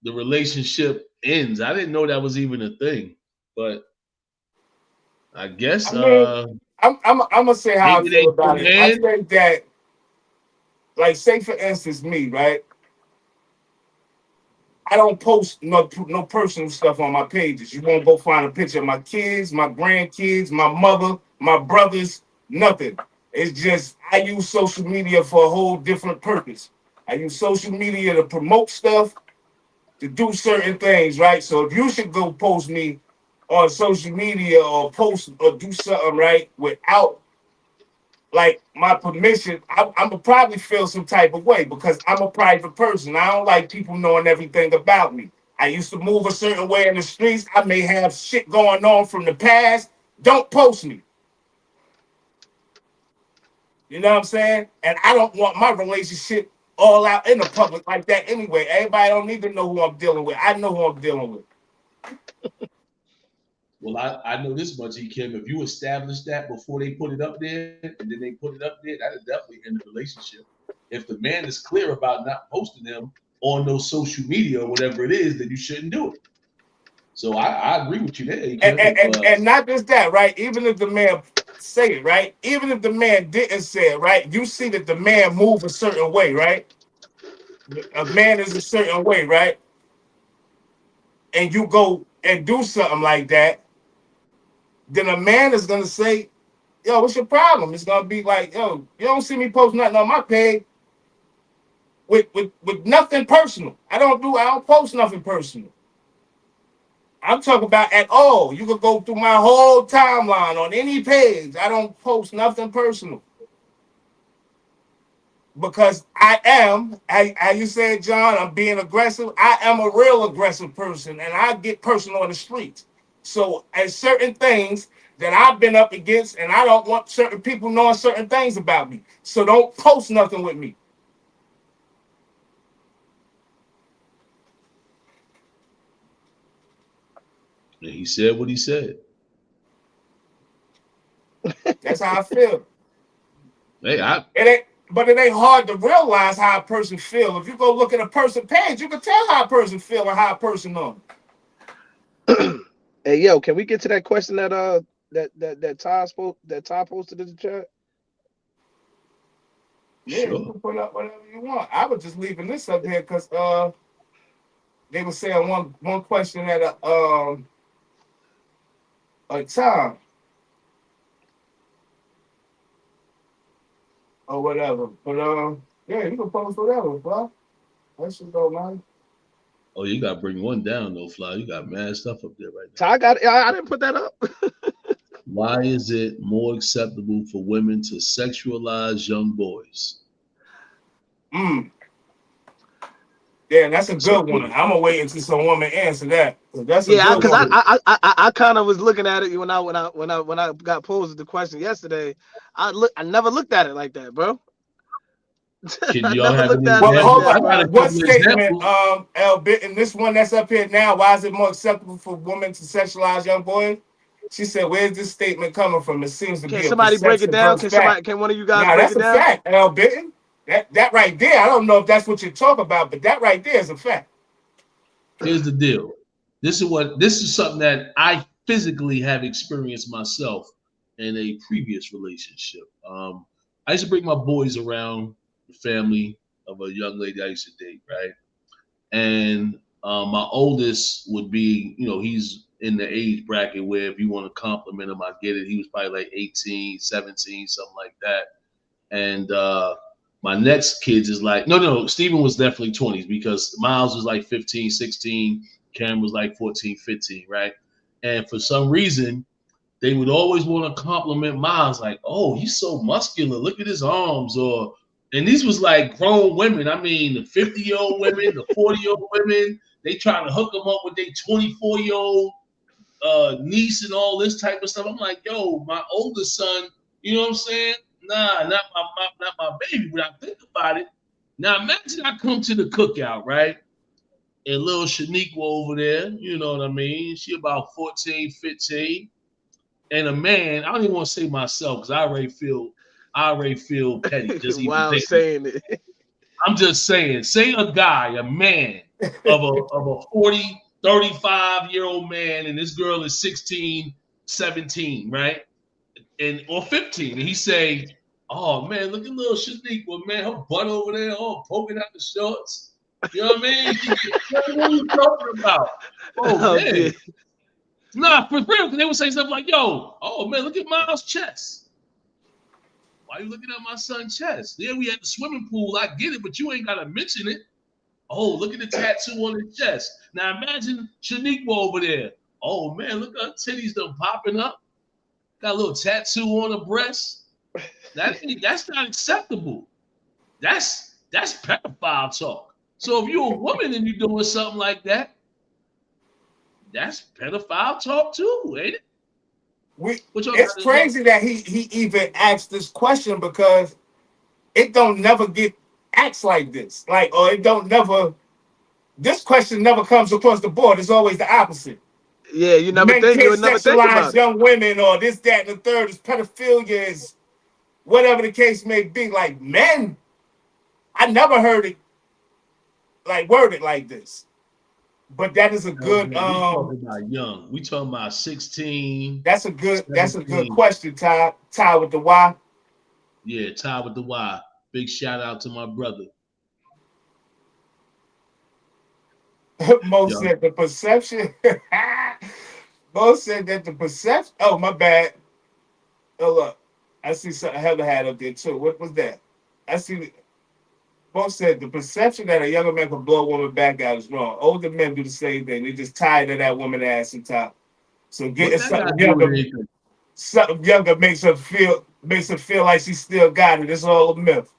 the relationship ends. I didn't know that was even a thing. But I guess I mean, I'm gonna say how I maybe feel they about it. I demand. think that, like, say for instance, me, right? I don't post no personal stuff on my pages. You won't go find a picture of my kids, my grandkids, my mother, my brothers, nothing. It's just I use social media for a whole different purpose. I use social media to promote stuff, to do certain things, right? So if you should go post me on social media or post or do something, right, without like my permission, I'm gonna probably feel some type of way because I'm a private person. I don't like people knowing everything about me. I used to move a certain way in the streets. I may have shit going on from the past. Don't post me. You know what I'm saying? And I don't want my relationship all out in the public like that anyway. Everybody don't need to know who I'm dealing with. I know who I'm dealing with. Well, I know this much, Kim. If you establish that before they put it up there, and then they put it up there, that'll definitely end the relationship. If the man is clear about not posting them on those social media or whatever it is, then you shouldn't do it. So I agree with you there, Kim. If And not just that, right? Even if the man say it, right? Even if the man didn't say it, right? You see that the man move a certain way, right? A man is a certain way, right? And you go and do something like that, then a man is gonna say, "Yo, what's your problem?" It's gonna be like, "Yo, you don't see me post nothing on my page with nothing personal. I don't post nothing personal. I'm talking about at all. You could go through my whole timeline on any page. I don't post nothing personal." Because I am, how you said, John, I'm being aggressive. I am a real aggressive person, and I get personal in the streets. So, as certain things that I've been up against, and I don't want certain people knowing certain things about me. So, don't post nothing with me. he said what he said. That's how I feel. Hey, It ain't. but it ain't hard to realize how a person feel. If you go look at a person page, you can tell how a person feel and how a person on. Hey, yo, can we get to that question that Ty posted in the chat? Yeah, you Sure. can put up whatever you want. I was just leaving this up here because they were saying one question at a time or whatever. But yeah, you can post whatever, bro. That shit don't matter. Oh, you got to bring one down, though, Fly. You got mad stuff up there right now. Ty I didn't put that up. Why is it more acceptable for women to sexualize young boys? Yeah, that's a So, good one. I'm gonna wait until some woman answer that. That's a Yeah, good because one. I kind of was looking at it when I got posed the question yesterday. I never looked at it like that, bro. can I y'all never have looked any at it Well, like hold examples? that, I on. got a bro. What couple of statement, examples. L Bit, in this one that's up here now? Why is it more acceptable for women to sexualize young boys? She said, "Where's this statement coming from? It seems to Can be a somebody break it perception down? versus fact." Can one of you guys Now break that's it a down? fact, L Bitten. That right there. I don't know if that's what you're talking about, but that right there is a fact. Here's the deal. This is something that I physically have experienced myself in a previous relationship. I used to bring my boys around the family of a young lady I used to date, right? And my oldest would be, he's in the age bracket where if you want to compliment him, I get it. He was probably like 18, 17, something like that. And my next kids is like, no, Steven was definitely 20s because Miles was like 15, 16, Cam was like 14, 15, right? And for some reason, they would always want to compliment Miles, like, oh, he's so muscular. Look at his arms. And these was like grown women. I mean, the 50-year-old women, the 40-year-old women, they trying to hook them up with their 24-year-old niece and all this type of stuff. I'm like, yo, my oldest son, you know what I'm saying? Nah, not my baby. When I think about it, now imagine I come to the cookout, right? And little Shaniqua over there, you know what I mean? She about 14, 15. And a man, I don't even want to say myself because I already feel petty just even Wow, thinking. saying it. I'm just saying, say a guy, a man of a 40, 35-year-old man, and this girl is 16, 17, right? Or 15. And he say, oh man, look at little Shaniqua, man, her butt over there, all poking out the shorts. You know what I mean? What are you talking about? Oh Oh yeah. dear. Nah, for real, because they would say stuff like, yo, oh man, look at Miles' chest. Why are you looking at my son's chest? Yeah, we at the swimming pool. I get it, but you ain't gotta mention it. Oh, look at the tattoo on his chest. Now imagine Shaniqua over there. Oh man, look at her titties done popping up. Got a little tattoo on her breast. That's not acceptable. That's pedophile talk. So if you're a woman and you're doing something like that, that's pedophile talk too, ain't it? What y'all It's got to crazy that he even asked this question because it don't never get asked like this. Like, or it don't never. This question never comes across the board. It's always the opposite. Yeah, Men you can't would never think sexualize about it. young women, or this, that, and the third is pedophilia, is whatever the case may be. Like men, I never heard it like worded like this. But that is a Oh, good man, we talking about young. We talking about 16, that's a good 17. question, Ty with the Y. Yeah, Ty with the Y. Big shout out to my brother. Mo Yo, said the perception. Mo said that the perception. Oh, my bad. Oh, look. I see something Heather had up there too. What was that? I see. Mo said the perception that a younger man can blow a woman back out is wrong. Older men do the same thing. They just tie to that woman ass and top. So what getting that got to do with anything? something younger makes her feel like she still got it. It's all a myth.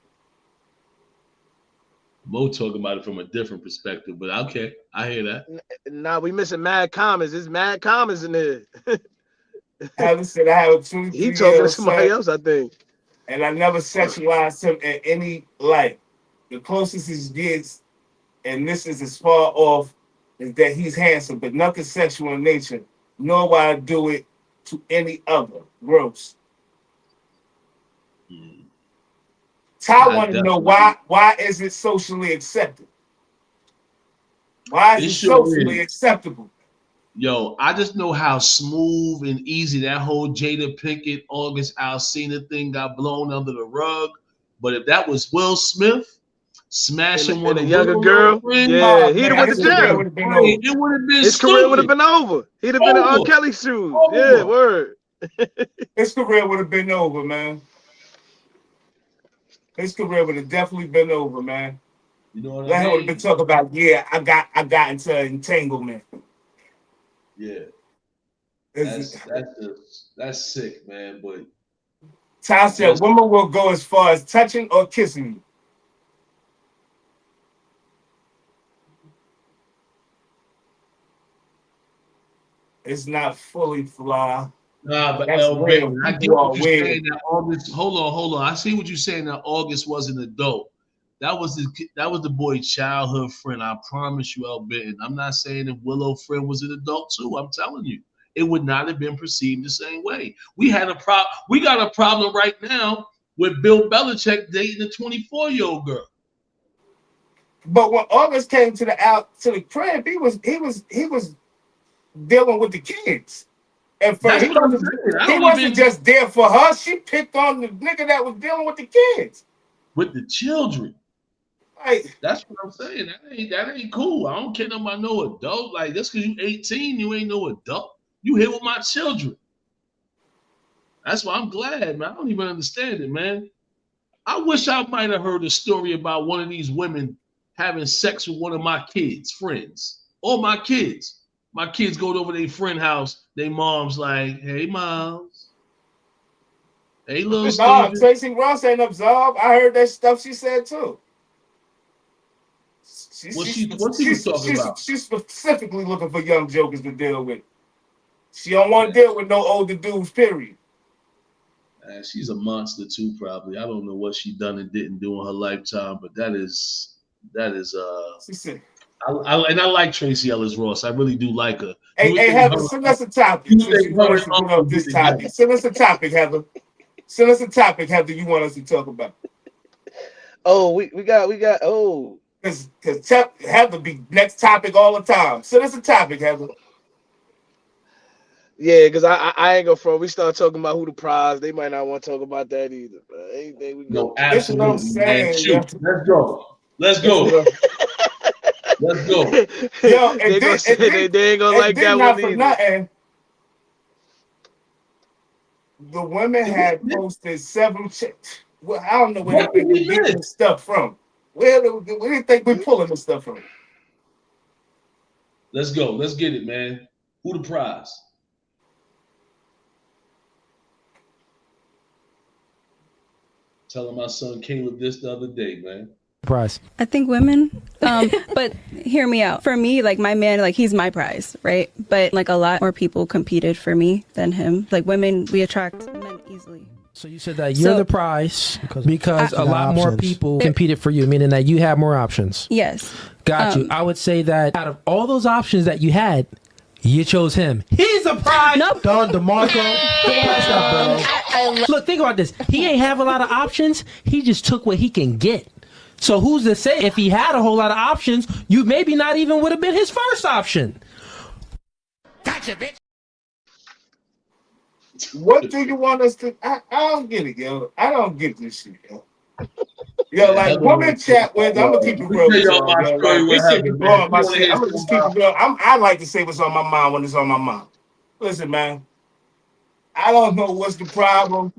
Mo talking about it from a different perspective, but okay, I hear that. Nah, we missing mad comments. There's mad comments in there. Heather said I have a He 23 year talking to old somebody son else, I think. and I never sexualized him in any light. The closest he gets, and this is as far off, is that he's handsome, but nothing sexual in nature, nor would I do it to any other. Gross. Hmm. Ty want to know why is it socially accepted? Why is it sure socially acceptable? Yo, I just know how smooth and easy that whole Jada Pinkett, August Alsina thing got blown under the rug. But if that was Will Smith smashing one and a of younger Willow's girl, friends, yeah, he'd have Man, went his to career jail. would have been over. it would have been His career would have stupid. been over. He'd have been in R. Kelly's shoes. Yeah, word. His career would have been over, man. His career would have definitely been over, man. You know what Let I him would have mean? been talking about, yeah, I got into entanglement. Yeah. Is That's sick, man. But Ty said, women will go as far as touching or kissing you. It's not fully fly. nah, but That's L. real. Bain, I get People are what you're weird. saying that August. Hold on. I see what you're saying that August was an adult. That was the boy's childhood friend. I promise you, L. Benton. I'm not saying if Willow friend was an adult too. I'm telling you, it would not have been perceived the same way. We got a problem right now with Bill Belichick dating a 24-year-old girl. But when August came to the crib, he was dealing with the kids. And That's what I'm saying. he wasn't just there for her. She picked on the nigga that was dealing with the kids. With the children. Like, that's what I'm saying. That ain't cool. I don't care about no adult. Like, just because you 18, you ain't no adult. You here with my children. That's why I'm glad, man. I don't even understand it, man. I wish I might have heard a story about one of these women having sex with one of my kids' friends. Or my kids. My kids go over their friend house. Their mom's like, hey, moms. Hey, little Steven. Tracy Ross ain't absolved. I heard that stuff she said too. What she was talking about? She's specifically looking for young jokers to deal with. She don't want to deal with no older dudes, period. She's a monster too, probably. I don't know what she done and didn't do in her lifetime, but that is she said, I like Tracy Ellis Ross. I really do like her. Hey, Heather, send us a topic. Send us a topic, Heather. Send us a topic, Heather, you want us to talk about. Oh, we got Because Heather be next topic all the time. Send us a topic, Heather. Yeah, because I ain't gonna front. We start talking about who the prize. They might not want to talk about that either. Anything we go. No, absolutely, man. Shoot, let's go. Let's go. Let's go. Yo, they ain't gonna like that one either. Nothing. The women had posted 7 chicks. Well, I don't know where they think we getting this stuff from. Where do you think we're pulling this stuff from? Let's go. Let's get it, man. Who the prize? Telling my son Caleb this the other day, man. Prize. I think women. But hear me out. For me, like my man, like he's my prize, right? But like a lot more people competed for me than him. Like women, we attract men easily. So you said that you're the prize because a lot more people competed for you, meaning that you have more options. Yes. Got you. I would say that out of all those options that you had, you chose him. He's a prize. Nope. Don DeMarco. Look, think about this. He ain't have a lot of options. He just took what he can get. So who's to say if he had a whole lot of options, you maybe not even would have been his first option. Gotcha, bitch. What do you want us to? I don't get it, yo. I don't get this shit, yo. Yo, like women chat with. I'm gonna keep it real. This shit be blowing my shit. I'm gonna just keep it real. I like to say what's on my mind when it's on my mind. Listen, man. I don't know what's the problem.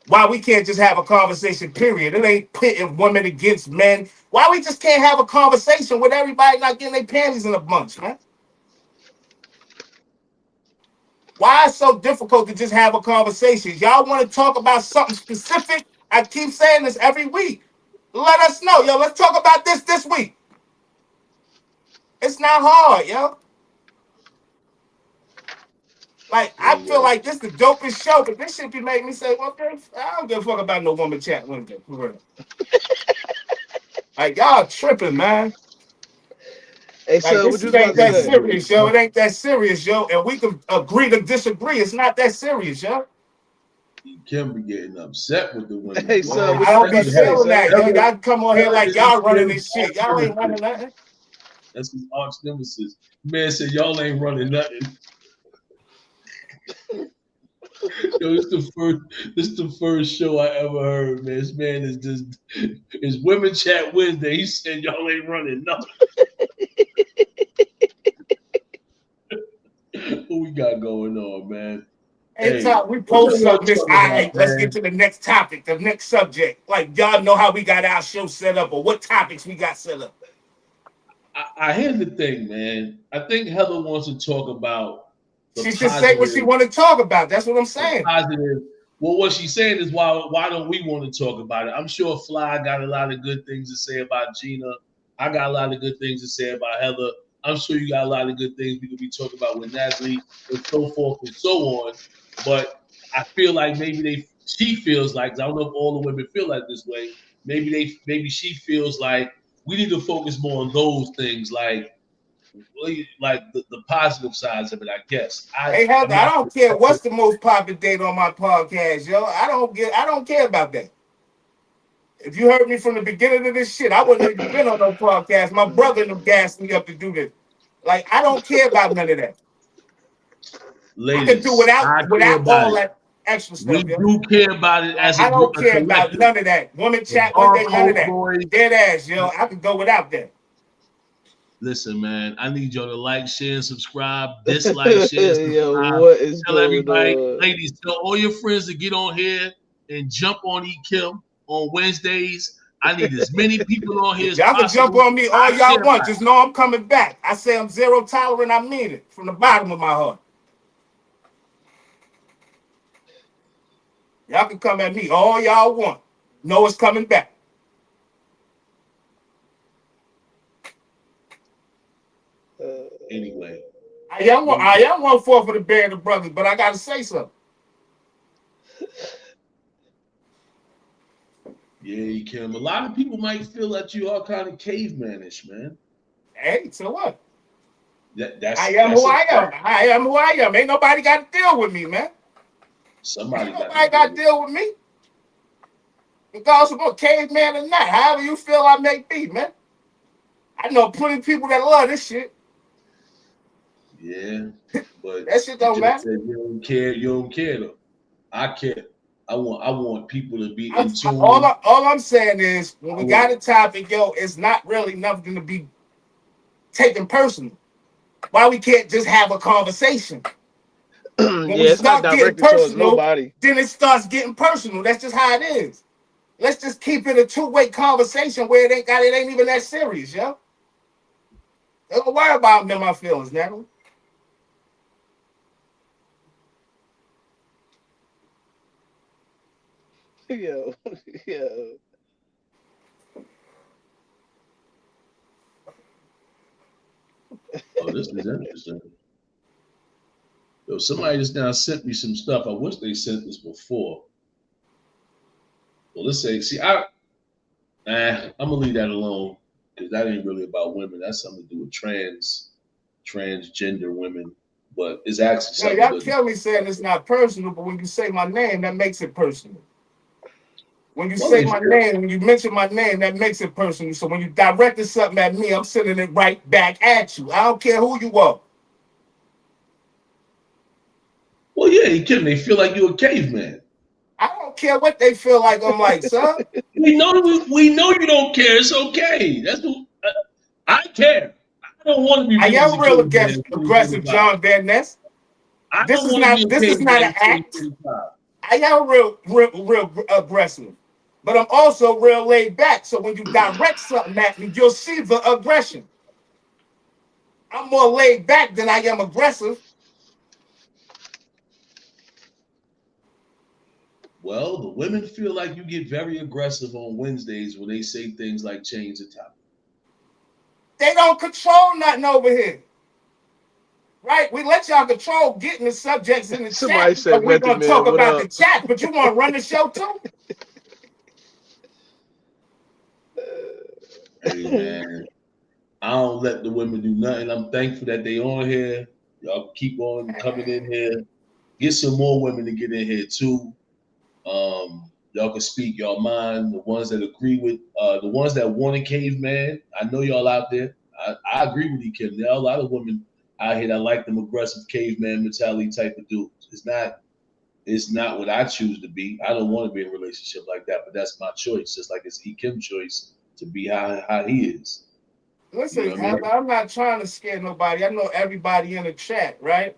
Why we can't just have a conversation, period. It ain't pitting women against men. Why we just can't have a conversation with everybody not getting their panties in a bunch, man? Why it's so difficult to just have a conversation? Y'all want to talk about something specific? I keep saying this every week. Let us know. Yo, let's talk about this week. It's not hard, yo. Like, I feel like this the dopest show, but this shit be making me say, well, I don't give a fuck about no woman chat Wednesday. For real. Like, y'all tripping, man. Hey, like, so this shit ain't that serious, yo. It ain't that serious, yo. And we can agree to disagree. It's not that serious, yo. Kim be getting upset with the women. Hey, Boy. son, what I you don't about be to say, feeling son? that, yo. Heather- Y'all come on here Heather like is y'all running Kim's this shit. arch Y'all ain't running nemesis. nothing. That's his arch nemesis. Man said y'all ain't running nothing. Yo, this the first show I ever heard, man. This man is just it's Women Chat Wednesday. He said y'all ain't running nothing. What we got going on, man? Anytime we what post y'all something, this talking all about, right, let's man? get to the next topic, the next subject. Like y'all know how we got our show set up or what topics we got set up. I hear the thing, man. I think Heather wants to talk about the She should say what she positive. want to talk about. That's what I'm The saying. positive. Well, what she's saying is why don't we want to talk about it? I'm sure Fly got a lot of good things to say about Gina. I got a lot of good things to say about Heather. I'm sure you got a lot of good things we could be talking about with Natalie and so forth and so on. But I feel like she feels like, I don't know if all the women feel like this way. Maybe she feels like we need to focus more on those things, like the positive sides of it, I guess. Hey Heather, I don't care what's the most popular date on my podcast, yo. I don't care about that. If you heard me from the beginning of this shit, I wouldn't have even been on no podcast. My brother them gassed me up to do this. Like, I don't care about none of that. Ladies, I can do I care without about all it. that extra We stuff, yo. do care about it as I don't a care about collective. none of that. Woman The chat Wednesday, none of barcode that. boys. Dead ass, yo. I can go without that. Listen, man, I need y'all to like, share, and subscribe. Dislike, share, and Yo, subscribe. what is Tell going everybody, on? ladies, tell all your friends to get on here and jump on Kim on Wednesdays. I need as many people on here as Y'all can jump possible. on me all I y'all care want. about Just know I'm coming back. I say I'm zero tolerant. I mean it from the bottom of my heart. Y'all can come at me all y'all want. Know it's coming back. Anyway, I am one for the Band of Brothers, but I gotta say something. yeah, Kim. A lot of people might feel that you are kind of cavemanish, man. Hey, so what? That's I am who a I am. fact. I am who I am. Ain't nobody got to deal with me, man. Somebody Ain't got nobody got to deal with me. Regardless of what caveman or not, however you feel I may be, man. I know plenty of people that love this shit. Yeah, but That shit you don't just matter. said you don't care. You don't care though. I care. I want people to be in tune. All I'm saying is when we I got want, a topic, yo, it's not really nothing to be taken personal. Why we can't just have a conversation? When we Yeah, it's not start getting directed towards personal, nobody. then it starts getting personal. That's just how it is. Let's just keep it a two-way conversation where it ain't even that serious, yo. Don't worry about them, my feelings, Natalie. Yo, yo. oh, this is interesting. Yo, somebody just now sent me some stuff. I wish they sent this before. Well, let's say, I'm gonna leave that alone because that ain't really about women. That's something to do with transgender women. But it's actually Yo, something y'all good. kill me saying it's not personal, but when you say my name, that makes it personal. When you Well, say if my name, when you mention my name, that makes it personal. So when you directed something at me, I'm sending it right back at you. I don't care who you are. well, yeah, you kidding? They feel like you're a caveman. I don't care what they feel like. I'm like, son. We know you don't care. It's okay. That's what I care. I don't want to be I viewed as am a real caveman in aggressive, 2025. John Van Ness. I This don't is want to be not a this is not caveman an in act. 2025. I am real aggressive. But I'm also real laid back. So when you direct something at me, you'll see the aggression. I'm more laid back than I am aggressive. Well, the women feel like you get very aggressive on Wednesdays when they say things like change the topic. They don't control nothing over here. Right? We let y'all control getting the subjects in the Somebody chat said because we're Method going to talk Man, what about up? the chat, but you want to run the show too? Hey man, I don't let the women do nothing. I'm thankful that they on here. Y'all keep on coming in here. Get some more women to get in here too. Y'all can speak your mind. The ones that agree with, the ones that want a caveman. I know y'all out there. I agree with you, Kim. There are a lot of women out here that like them aggressive caveman mentality type of dudes. It's not what I choose to be. I don't want to be in a relationship like that, but that's my choice. Just like it's E. Kim's choice to be how he is. Listen, You know what I mean? I'm not trying to scare nobody. I know everybody in the chat, right?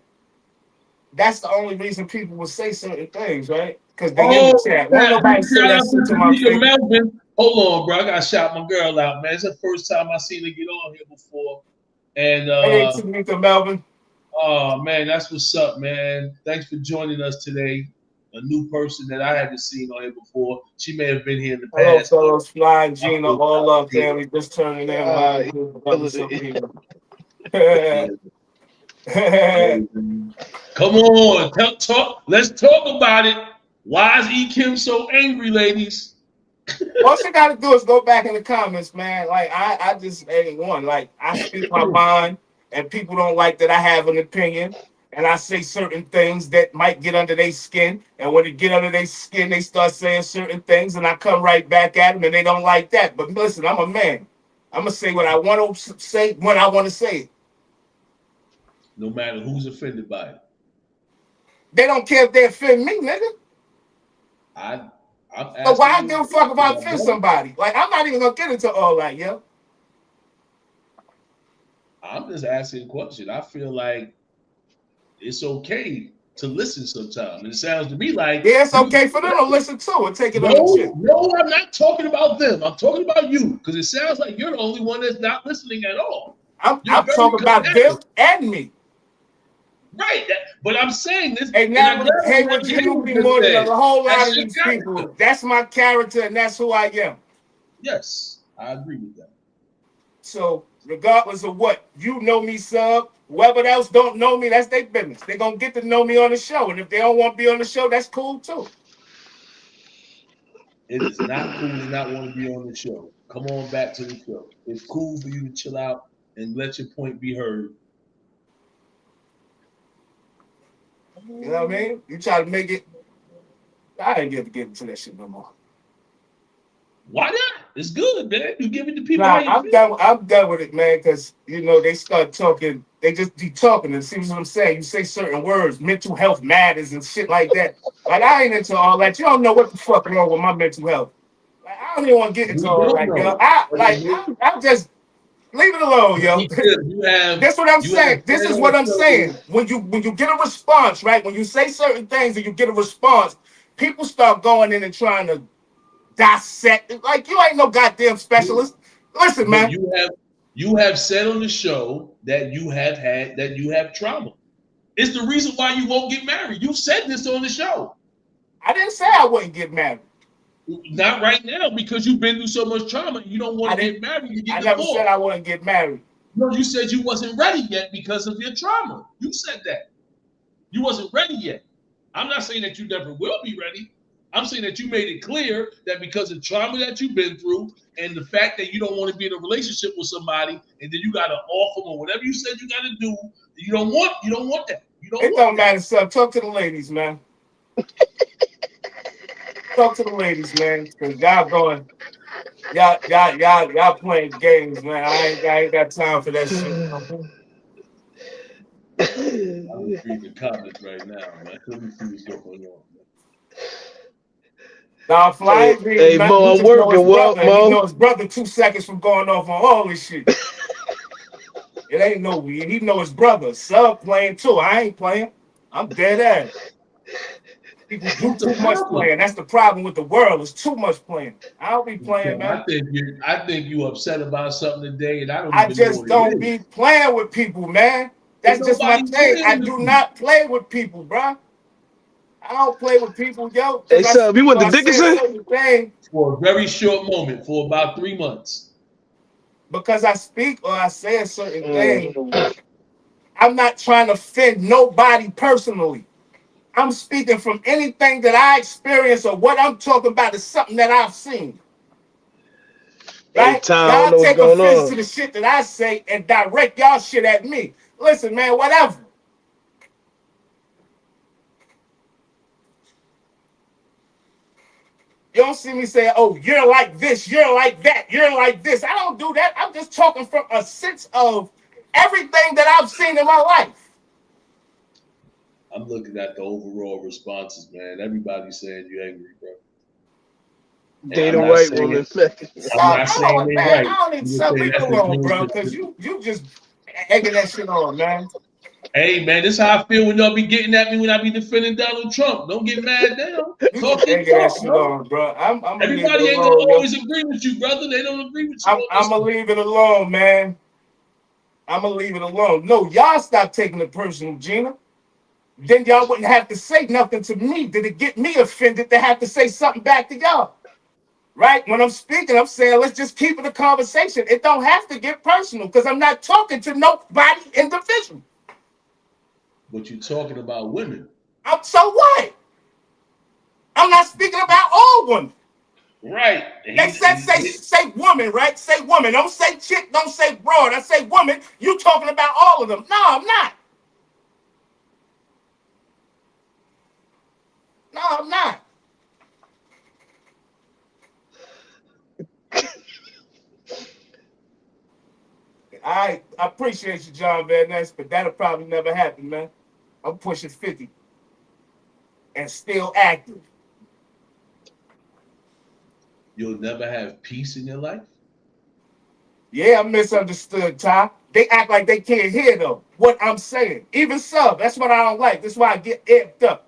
That's the only reason people will say certain things, right? Because they in the chat. Won't nobody say Shout that out shit to to my Tamika face. Melvin. Hold on, bro. I gotta shout my girl out, man. It's the first time I seen her get on here before. And Hey, Tamika Melvin. oh man, that's what's up, man. Thanks for joining us today. A new person that I haven't seen on here before. She may have been here in the Hello, past. fellows. Flying Gina, all up, family. Just turning in. Come on, talk. Let's talk about it. Why is E. Kim so angry, ladies? All she got to do is go back in the comments, man. Like, I just ain't one. Like, I speak my mind, and people don't like that I have an opinion, and I say certain things that might get under their skin. And when it get under their skin, they start saying certain things, and I come right back at them, and they don't like that. But listen, I'm a man. I'm going to say what I want to say when I want to say it. No matter who's offended by it. They don't care if they offend me, nigga. I'm So why I give a fuck if I offend somebody? Like, I'm not even gonna get into all that, yo. I'm just asking a question. I feel like it's okay to listen sometimes. It sounds to me like it's okay for them to listen to and take it on the chin. No, I'm not talking about them. I'm talking about you because it sounds like you're the only one that's not listening at all. I'm talking about them and me. Right, but I'm saying this. And now, hey, what you know me more than a whole lot of these people. That's my character, and that's who I am. Yes, I agree with that. So, regardless of what, you know me, sub. Whoever else don't know me, that's their business. They're gonna get to know me on the show, and if they don't want to be on the show, that's cool too. It is not cool to not want to be on the show. Come on back to the show. It's cool for you to chill out and let your point be heard. You know what I mean? You try to make it. I ain't get into that shit no more. Why not? It's good, man. You give it to people. Nah, I'm done with it, man. Because they start talking. They just be talking. And see what I'm saying? You say certain words, mental health matters and shit like that. Like I ain't into all that. You don't know what the fuck wrong with my mental health. Like I don't even want to get into all that, yo. I just leave it alone, yo. That's what I'm saying. This is what I'm saying. When you get a response, right? When you say certain things and you get a response, people start going in and trying to dissect it. Like you ain't no goddamn specialist. Listen, man. You have said on the show that you have trauma. It's the reason why you won't get married. You said this on the show. I didn't say I wouldn't get married. Not right now because you've been through so much trauma. You don't want to get married. I never said I wouldn't get married. No, you said you wasn't ready yet because of your trauma. You said that. You wasn't ready yet. I'm not saying that you never will be ready. I'm saying that you made it clear that because of trauma that you've been through and the fact that you don't want to be in a relationship with somebody and then you got to offer them or whatever you said you got to do, you don't want that. It don't matter, son. Talk to the ladies, man. Talk to the ladies, man. Because y'all playing games, man. I ain't got time for that shit. I'm reading the comments right now, man. Let me see what's going on. Nah, Flying Green, hey, man. Mo, I'm working. Well, Mo. He know his brother 2 seconds from going off on all this shit. It ain't no weed. He know his brother. Sub playing too. I ain't playing. I'm dead ass. People do too much playing. That's the problem with the world. It's too much playing. I don't be playing, man. I think you upset about something today, and I just don't be playing with people, man. That's just my thing. I do not play with people, bro. I don't play with people, yo. Hey, Sub, you went to Dickinson? For a very short moment, for about 3 months. Because I speak or I say a certain thing, I'm not trying to offend nobody personally. I'm speaking from anything that I experience or what I'm talking about is something that I've seen. Right? Y'all take offense to the shit that I say and direct y'all shit at me. Listen, man, whatever. You don't see me say, oh, you're like this, you're like that, you're like this. I don't do that. I'm just talking from a sense of everything that I've seen in my life. I'm looking at the overall responses, man. Everybody's saying you're angry, bro. And Date a white woman. I'm not saying they right. I don't need to leave it alone, bro, because you just egging that shit on, man. Hey, man, this is how I feel when y'all be getting at me when I be defending Donald Trump. Don't get mad now. Talk your talk, bro. I'm gonna leave it Everybody ain't alone, gonna always agree with you, brother. They don't agree with you. I'm gonna leave it alone, man. I'm gonna leave it alone. No, y'all stop taking it personal, Gina. Then y'all wouldn't have to say nothing to me. Did it get me offended to have to say something back to y'all? Right? When I'm speaking, I'm saying let's just keep it a conversation. It don't have to get personal because I'm not talking to nobody individual. But you're talking about women. So what? I'm not speaking about all women. Right. They said say woman, right? Say woman. Don't say chick, don't say broad. I say woman. You talking about all of them. No, I'm not. No, I'm not. I appreciate you, John Van Ness, but that'll probably never happen, man. I'm pushing 50 and still active. You'll never have peace in your life? Yeah, I'm misunderstood, Ty. They act like they can't hear, though, what I'm saying. Even so, that's what I don't like. That's why I get amped up,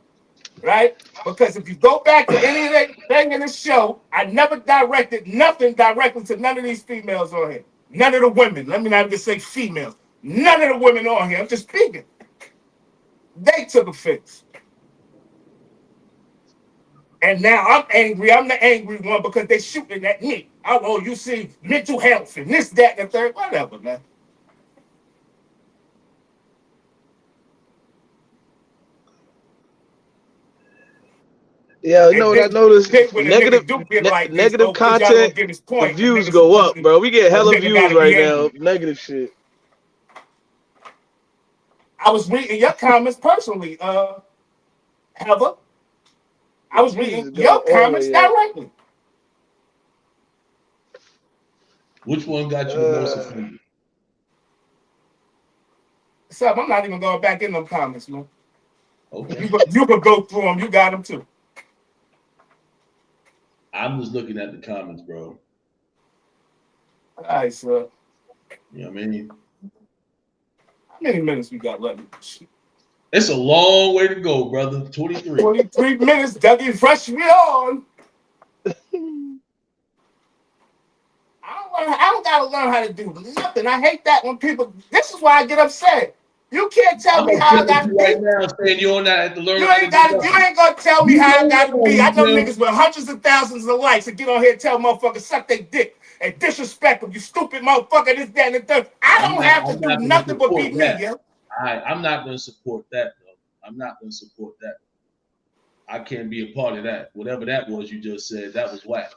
right? Because if you go back to any of that thing in the show, I never directed nothing directly to none of these females on here. None of the women. Let me not just say females. None of the women on here. I'm just speaking. They took offense. And now I'm angry. I'm the angry one because they shooting at me. Oh, you see mental health and this, that, and the third. Whatever, man. Yeah, you know what I noticed? When a nigga do get like this, Negative because y'all gonna content, get his the point. views go up, bro. We get hella views Gotta be right now. angry. Negative shit. I was reading your comments personally, Heather. I was reading your comments directly. Which one got you the most offended? So I'm not even going back in them comments, man. Okay. You could go through them. You got them too. I'm just looking at the comments, bro. All right, sir. You know what I mean? How many minutes we got left? It's a long way to go, brother. 23. 23 minutes, Dougie. Fresh me on. I don't gotta learn how to do nothing. I hate that when people. This is why I get upset. You can't tell me how I got to be. Right now, saying you don't have to learn. You ain't gonna tell me how I got to be. I know niggas with hundreds of thousands of likes and get on here and tell motherfuckers suck their dick and disrespect them. You stupid motherfucker. This, that, and the third. I don't have to do nothing but be me, yo. I'm not gonna support that, though. I'm not gonna support that. I can't be a part of that. Whatever that was you just said, that was whack.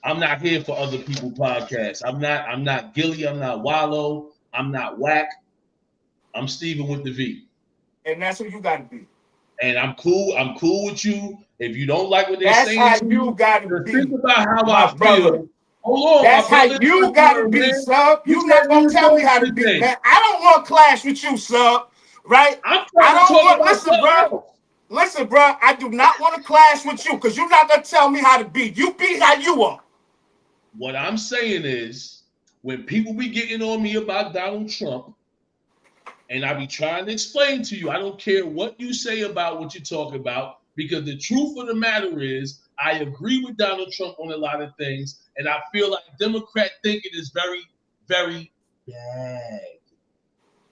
I'm not here for other people podcasts. I'm not Gilly. I'm not Wallow. I'm not Whack. I'm Steven with the V. And that's who you gotta be. And I'm cool. I'm cool with you. If you don't like what they're saying, that's how you gotta be. Think about how I feel. Hold on. That's how you gotta be, sub. You not gonna tell me how to be, man. I don't want to clash with you, sub. Right? I don't want. Listen, bro. Listen, bro. I do not want to clash with you because you're not gonna tell me how to be. You be how you are. What I'm saying is, when people be getting on me about Donald Trump, and I be trying to explain to you, I don't care what you say about what you're talking about, because the truth of the matter is, I agree with Donald Trump on a lot of things, and I feel like Democrat thinking is very, very bad.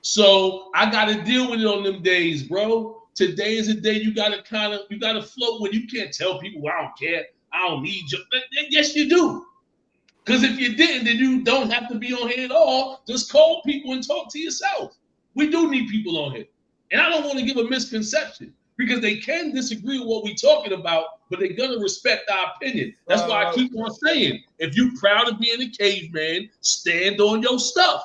So I got to deal with it on them days, bro. Today is a day you got to float with. You can't tell people, well, I don't care, I don't need you. Yes, you do. Because if you didn't, then you don't have to be on here at all. Just call people and talk to yourself. We do need people on here. And I don't want to give a misconception because they can disagree with what we're talking about, but they're going to respect our opinion. That's why I keep on saying, if you're proud of being a caveman, stand on your stuff.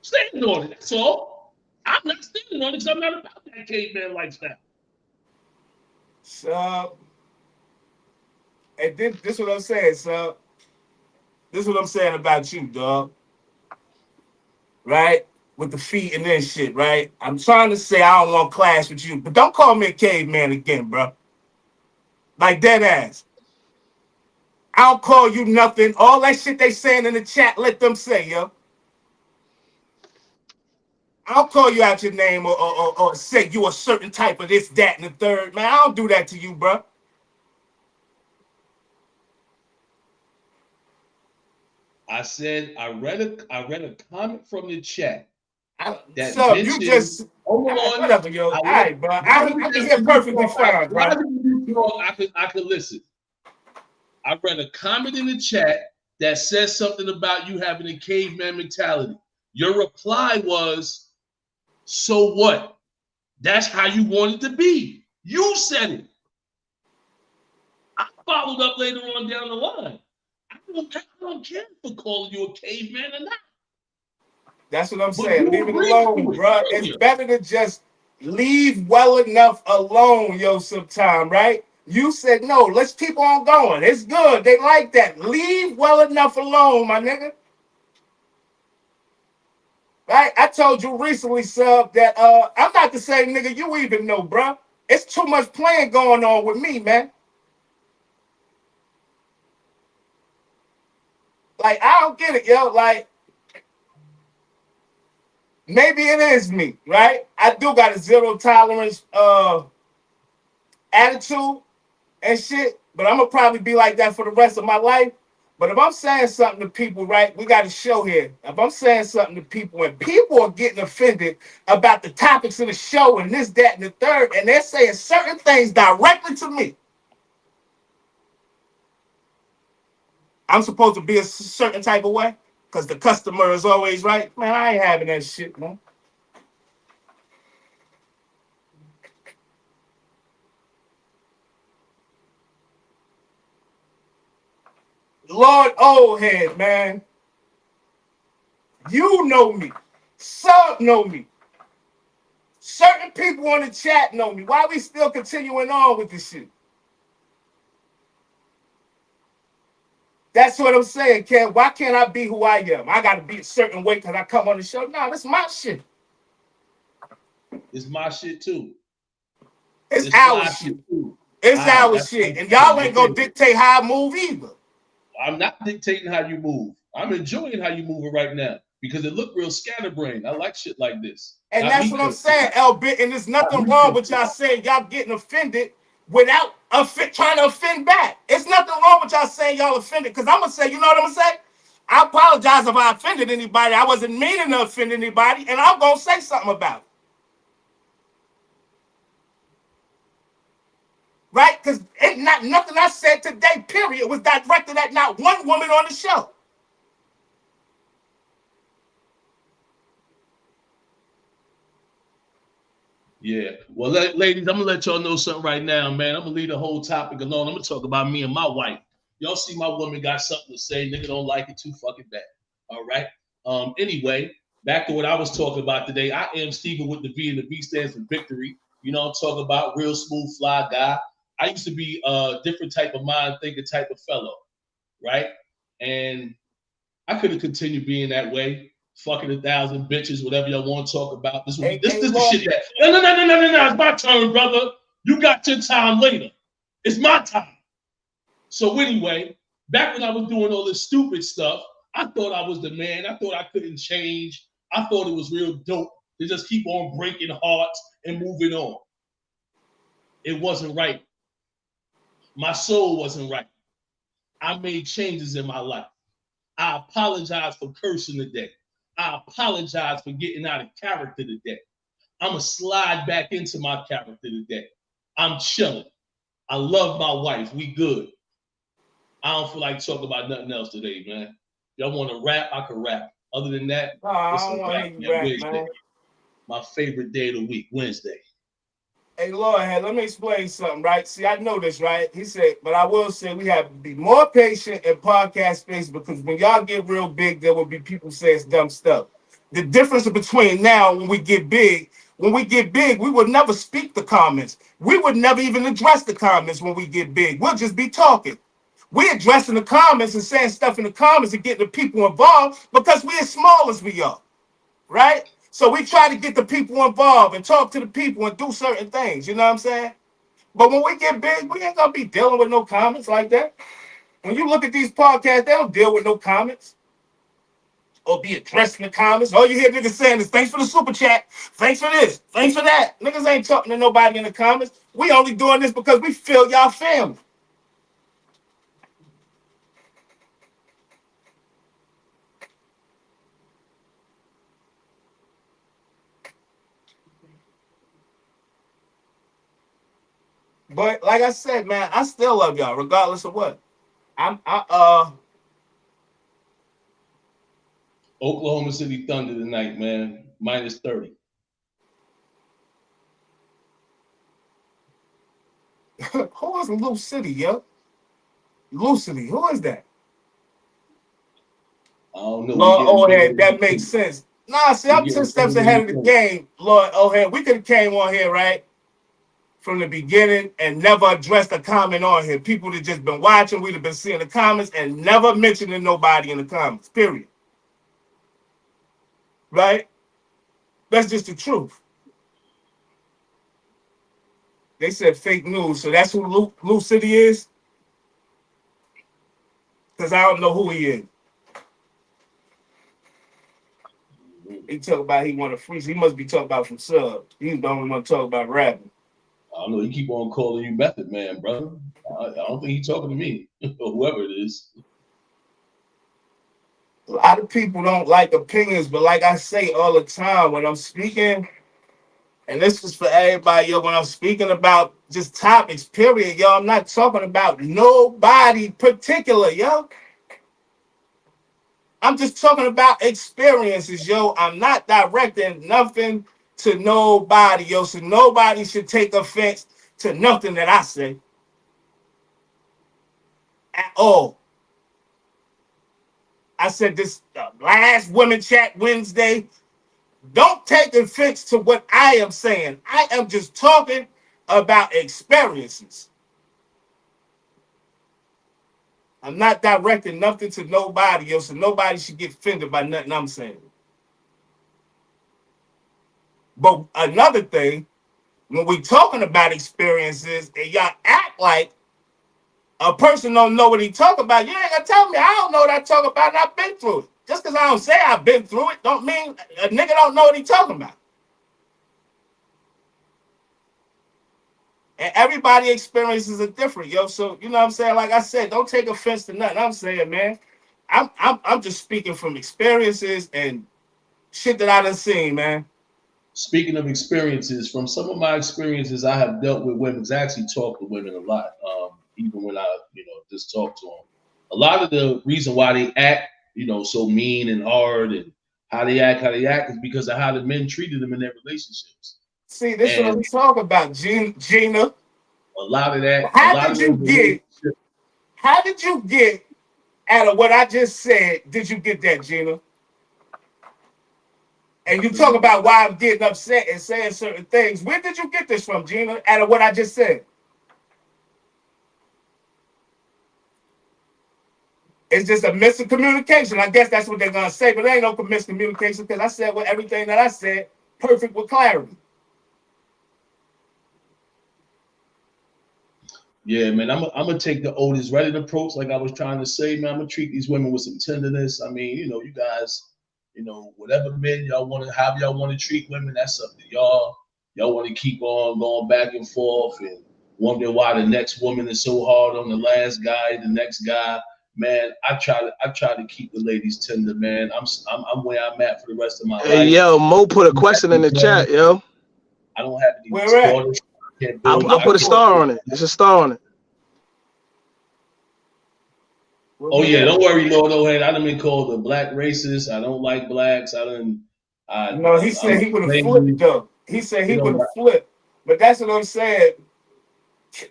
Stand on it. That's all. I'm not standing on it because I'm not about that caveman lifestyle. So, And this what I'm saying, son. This is what I'm saying about you, dog. Right? With the feet and then shit, right? I'm trying to say I don't want to clash with you, but don't call me a caveman again, bro. Like dead ass. I don't call you nothing. All that shit they saying in the chat, let them say, yo. I don't call you out your name or say you a certain type of this, that, and the third. Man, I don't do that to you, bro. I said I read a comment from the chat that So you mentioned. just Hold on. whatever, yo. All I right, bro. I can hear perfectly fine, bro. I could listen. I read a comment in the chat that says something about you having a caveman mentality. Your reply was, "So what? That's how you want it to be." You said it. I followed up later on down the line. I don't care for calling you a caveman or not. That's what I'm But saying. you Leave it agreed alone, to it bro. It's earlier. better to just leave well enough alone, yo, sometime, right? You said, no, let's keep on going. It's good. They like that. Leave well enough alone, my nigga. Right? I told you recently, sub, that I'm not the same nigga you even know, bro. It's too much playing going on with me, man. Like, I don't get it, yo. Like, maybe it is me, right? I do got a zero tolerance attitude and shit, but I'm gonna probably be like that for the rest of my life. But if I'm saying something to people, right, we got a show here. If I'm saying something to people and people are getting offended about the topics of the show and this, that, and the third, and they're saying certain things directly to me, I'm supposed to be a certain type of way because the customer is always right. Man, I ain't having that shit, man. Lord Old Head, man. You know me. Sub know me. Certain people on the chat know me. Why we still continuing on with this shit? That's what I'm saying, Ken. Why can't I be who I am? I got to be a certain way because I come on the show. No, that's my shit. It's my shit too. It's our shit. It's our shit. And y'all ain't going to dictate how I move either. I'm not dictating how you move. I'm enjoying how you moving right now because it look real scatterbrained. I like shit like this. And that's what I'm saying, L-Bit. And there's nothing wrong with y'all saying y'all getting offended without trying to offend back. It's nothing wrong with y'all saying y'all offended. Because I'm going to say, you know what I'm going to say? I apologize if I offended anybody. I wasn't meaning to offend anybody. And I'm going to say something about it. Right? Because nothing I said today, period, was directed at not one woman on the show. Yeah. Well, ladies, I'm gonna let y'all know something right now, man. I'm gonna leave the whole topic alone. I'm gonna talk about me and my wife. Y'all see my woman got something to say. Nigga don't like it too fucking bad. All right. Anyway, back to what I was talking about today. I am Steven with the V, and the V stands for victory. You know, I'm talking about real smooth, fly guy. I used to be a different type of mind thinking type of fellow, right? And I could have continued being that way. Fucking 1,000 bitches, whatever y'all want to talk about. This the shit that. No. It's my turn, brother. You got your time later. It's my time. So anyway, back when I was doing all this stupid stuff, I thought I was the man. I thought I couldn't change. I thought it was real dope to just keep on breaking hearts and moving on. It wasn't right. My soul wasn't right. I made changes in my life. I apologize for cursing today. I apologize for getting out of character today. I'm going to slide back into my character today. I'm chilling. I love my wife. We good. I don't feel like talking about nothing else today, man. Y'all want to rap? I can rap. Other than that, it's a rap, Wednesday. My favorite day of the week, Wednesday. Hey, Lord, let me explain something, right? See, I know this, right? He said, but I will say we have to be more patient in podcast space because when y'all get real big, there will be people saying dumb stuff. The difference between now when we get big, we would never speak the comments. We would never even address the comments when we get big. We'll just be talking. We addressing the comments and saying stuff in the comments and getting the people involved because we as small as we are, right? So we try to get the people involved and talk to the people and do certain things. You know what I'm saying? But when we get big, we ain't gonna be dealing with no comments like that. When you look at these podcasts, they don't deal with no comments or be addressing the comments. All you hear niggas saying is thanks for the super chat, thanks for this, thanks for that. Niggas ain't talking to nobody in the comments. We only doing this because we feel y'all family. But like I said, man, I still love y'all regardless of what. Oklahoma City Thunder tonight, man. Minus 30. Who is Lou City, yo? Lou City, who is that? I don't know. Lord O'Head, We that makes sense. Nah, see, I'm 10 steps getting ahead of the game, Lord O'Head. We could have came on here, right, from the beginning and never addressed a comment on here. People that just been watching, we'd have been seeing the comments and never mentioning nobody in the comments, period. Right? That's just the truth. They said fake news, so that's who Lou City is? Because I don't know who he is. He talk about he want to freeze. He must be talking about from subs. He's the only one talk about rapping. I don't know. He keep on calling you Method Man, brother. I don't think he's talking to me or whoever it is. A lot of people don't like opinions, but like I say all the time when I'm speaking, and this is for everybody, yo, when I'm speaking about just topics, period, yo, I'm not talking about nobody particular, yo. I'm just talking about experiences, yo. I'm not directing nothing to nobody, yo. So nobody should take offense to nothing that I say at all. I said this last Women Chat Wednesday. Don't take offense to what I am saying. I am just talking about experiences. I'm not directing nothing to nobody else, so nobody should get offended by nothing I'm saying. But another thing, when we talking about experiences and y'all act like a person don't know what he talk about, you ain't gonna tell me I don't know what I talk about and I've been through it. Just because I don't say I've been through it don't mean a nigga don't know what he talking about. And everybody experiences are different, yo. So you know what I'm saying? Like I said, don't take offense to nothing I'm saying, man. I'm just speaking from experiences and shit that I done seen, man. Speaking of experiences, from some of my experiences, I have dealt with women. I actually talk to women a lot, even when I, just talk to them. A lot of the reason why they act, so mean and hard, and how they act, is because of how the men treated them in their relationships. See, this is what I'm talking about, Gina. A lot of that. How did you get out of what I just said? Did you get that, Gina? And you talk about why I'm getting upset and saying certain things. Where did you get this from, Gina? Out of what I just said? It's just a miscommunication. I guess that's what they're gonna say, but there ain't no miscommunication because I said with everything that I said, perfect with clarity. Yeah, man, I'm gonna take the Otis Reddit approach, like I was trying to say, man. I'm gonna treat these women with some tenderness. I mean, you guys, whatever men y'all want to, how y'all want to treat women, that's up to y'all. Y'all want to keep on going back and forth and wonder why the next woman is so hard on the last guy, the next guy. Man, I try to keep the ladies tender, man. I'm where I'm at for the rest of my Hey, life. yo, Mo put a question in the chat, yo. I don't have any Where at? daughters. I put a star on it. It's a star on it. Oh yeah, don't worry, Lord O'Head. I done been called a black racist. I don't like blacks. No, he said he would have flipped though. He said he would have flipped. But that's what I'm saying.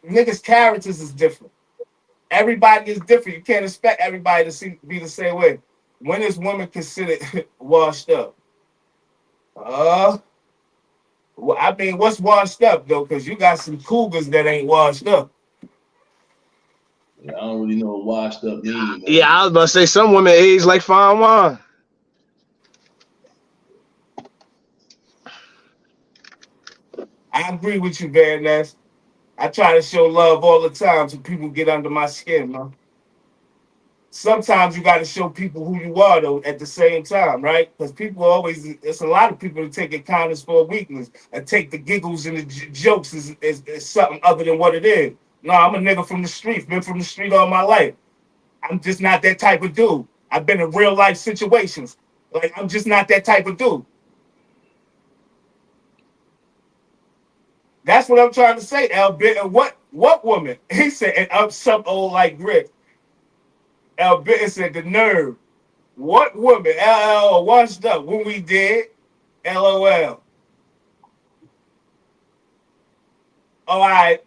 Niggas' characters is different. Everybody is different. You can't expect everybody to be the same way. When is woman considered washed up? Well, I mean, what's washed up though? Because you got some cougars that ain't washed up. I don't really know what washed up mean, man. Yeah, I was about to say some women age like fine wine. I agree with you, Van Ness. I try to show love all the time to people who get under my skin, man. Sometimes you got to show people who you are, though, at the same time, right? Because people always, it's a lot of people that take kindness for a weakness and take the giggles and the jokes as something other than what it is. No, I'm a nigga from the streets, been from the street all my life. I'm just not that type of dude. I've been in real life situations. Like, I'm just not that type of dude. That's what I'm trying to say, Al. And what woman? He said, and I'm some old like grit. Al Bitten said, the nerve. What woman? LL washed up when we did. LOL. All right.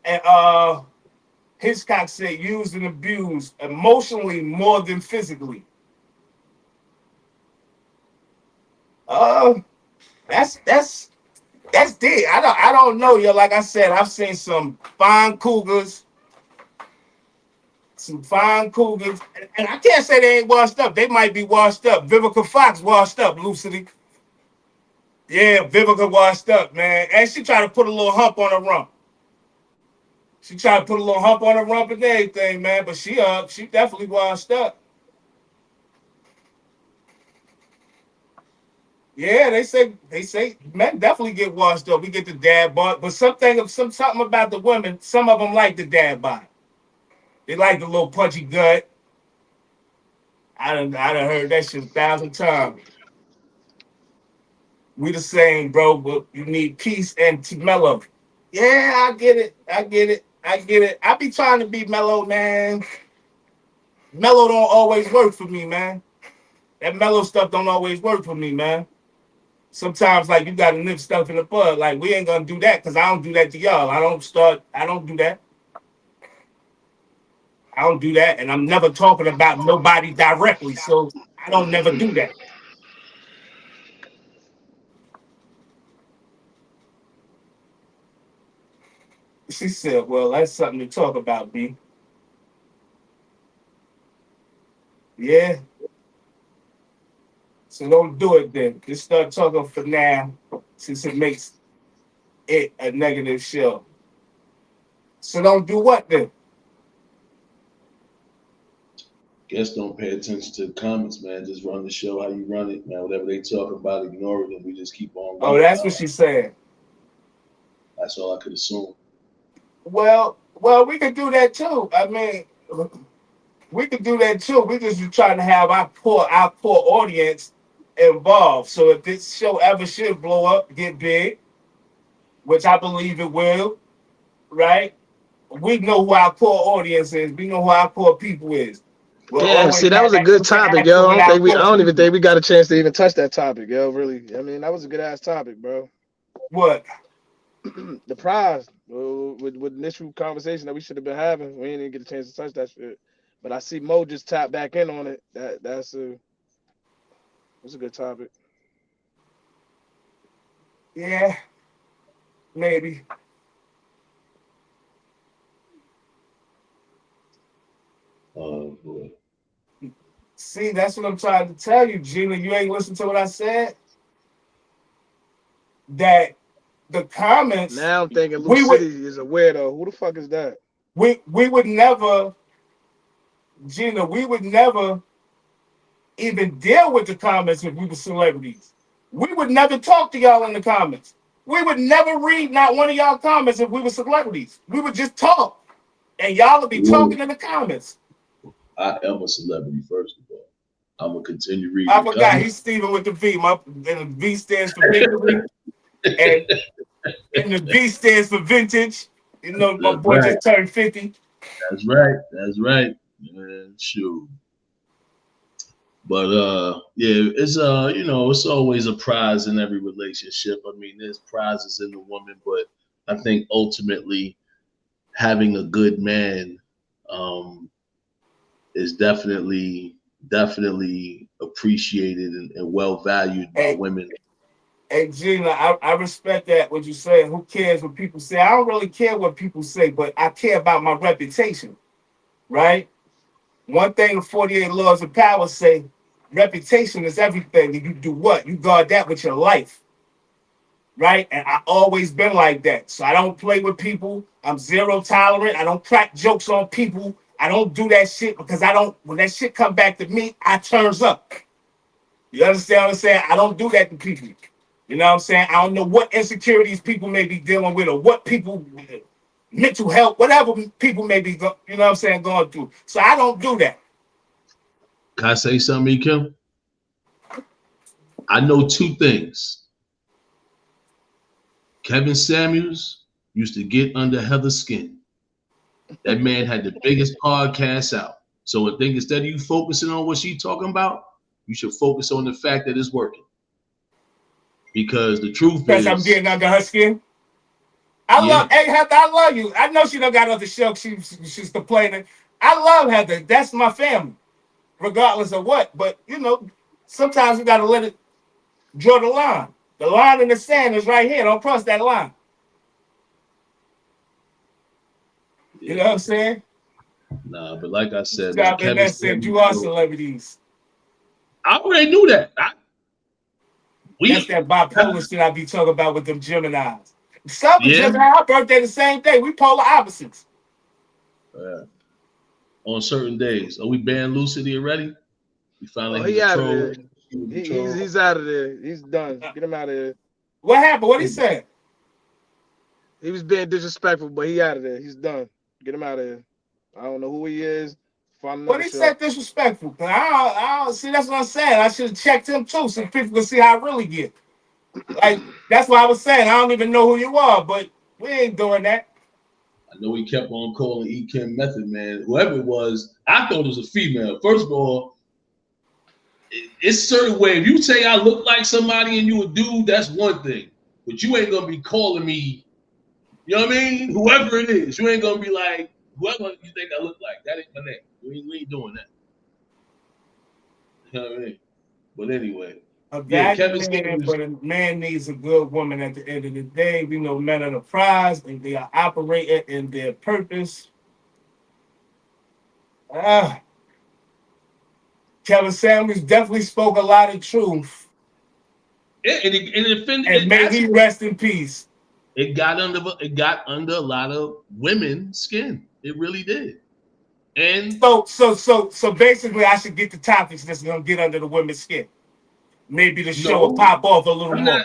And Hitchcock said, used and abused emotionally more than physically. Uh, that's dead. I don't know, yo. Like I said, I've seen some fine cougars, and I can't say they ain't washed up. They might be washed up. Vivica Fox washed up, Lucidity. Yeah, Vivica washed up, man. And she tried to put a little hump on her rump. She tried to put a little hump on her rump and everything, man. But she definitely washed up. Yeah, they say men definitely get washed up. We get the dad bod, but something about the women. Some of them like the dad bod. They like the little punchy gut. I done heard that shit 1,000 times. We the same, bro, but you need peace and to mellow. Yeah, I get it. I be trying to be mellow, man. Mellow don't always work for me, man. That mellow stuff don't always work for me, man. Sometimes, like, you gotta nip stuff in the bud. Like, we ain't gonna do that because I don't do that to y'all. I don't do that. I don't do that, and I'm never talking about nobody directly, so I don't never do that. She said, well, that's something to talk about, B. Yeah. So don't do it then. Just start talking for now, since it makes it a negative show. So don't do what then? Guess don't pay attention to the comments, man. Just run the show how you run it, man. Whatever they talk about, ignore it, and we just keep on Oh, running. that's what she said. That's all I could assume. Well, we could do that too. I mean, we could do that too. We just be trying to have our poor audience involved. So if this show ever should blow up, get big, which I believe it will, right? We know who our core audience is. We know who our core people is. We'll Damn, always see, that have was a that good topic, interaction yo. with our I core don't even people. think we got a chance to even touch that topic, yo. Really, I mean, that was a good ass topic, bro. What? The prize with initial conversation that we should have been having. We didn't even get a chance to touch that shit. But I see Mo just tap back in on it. That's a good topic. Yeah, maybe. Oh boy. See, that's what I'm trying to tell you, Gina. You ain't listened to what I said. That the comments Now I'm thinking Lou we would City is a weirdo. Who the fuck is that? we would never, Gina. We would never even deal with the comments if we were celebrities. We would never talk to y'all in the comments. We would never read not one of y'all comments if we were celebrities. We would just talk, and y'all would be Ooh, talking in the comments. I am a celebrity, first of all. I'm gonna continue reading I the forgot he's comments. Steven with the V. And the V stands for victory, and the V stands for vintage. You know, my That's boy right. just turned 50. That's right. That's right. Man, sure. But yeah, it's it's always a prize in every relationship. I mean, there's prizes in the woman, but I think ultimately having a good man um is definitely appreciated and well valued by Hey, women. hey, Gina, I respect that what you say. Who cares what people say? I don't really care what people say, but I care about my reputation. right? One thing the 48 laws of power say, reputation is everything. And you do what? You guard that with your life, right? And I always been like that. So I don't play with people. I'm zero tolerant. I don't crack jokes on people. I don't do that shit because I don't, when that shit come back to me, I turns up. You understand what I'm saying? I don't do that to people. You know what I'm saying? I don't know what insecurities people may be dealing with or what people, mental health, whatever people may be, you know what I'm saying, going through. So I don't do that. Can I say something, Kim? I know two things. Kevin Samuels used to get under Heather's skin. That man had the biggest podcast out. So I think instead of you focusing on what she's talking about, you should focus on the fact that it's working. Because the truth Because is, I'm getting under her skin. I love, hey Heather, I love you. I know she don't got other show. She's complaining. I love Heather. That's my family, regardless of what. But you know, sometimes you gotta let it draw the line. The line in the sand is right here. Don't cross that line. You know what I'm saying? Nah, but like I said, man, Stop in Kevin that said Samuels, you are celebrities. I already knew that. That's that bipolar shit I be talking about with them Geminis. Some Gemini, our birthday the same day. We polar opposites. On certain days. Are we banned Lucity already? We finally he out of there. He's out of there. He's done. Get him out of there. What happened? What he said? He was being disrespectful, but he out of there. He's done. Get him out of here. I don't know who he is. What he said disrespectful. I don't see. That's what I'm saying. I should have checked him too, so people can see how I really get. Like that's why I was saying I don't even know who you are, but we ain't doing that. I know he kept on calling E. Kim Method Man. Whoever it was, I thought it was a female. First of all, it's a certain way. If you say I look like somebody and you a dude, that's one thing. But you ain't gonna be calling me, you know what I mean? Whoever it is, you ain't gonna be like, whoever you think I look like, that ain't my name. We ain't doing that. You know what I mean? But anyway. But a man needs a good woman at the end of the day. We know men are the prize and they are operating in their purpose. Kevin Samuels definitely spoke a lot of truth. And may he rest in peace. It got under a lot of women's skin. It really did. And so basically, I should get the topics that's gonna get under the women's skin. Maybe the show will pop off a little more.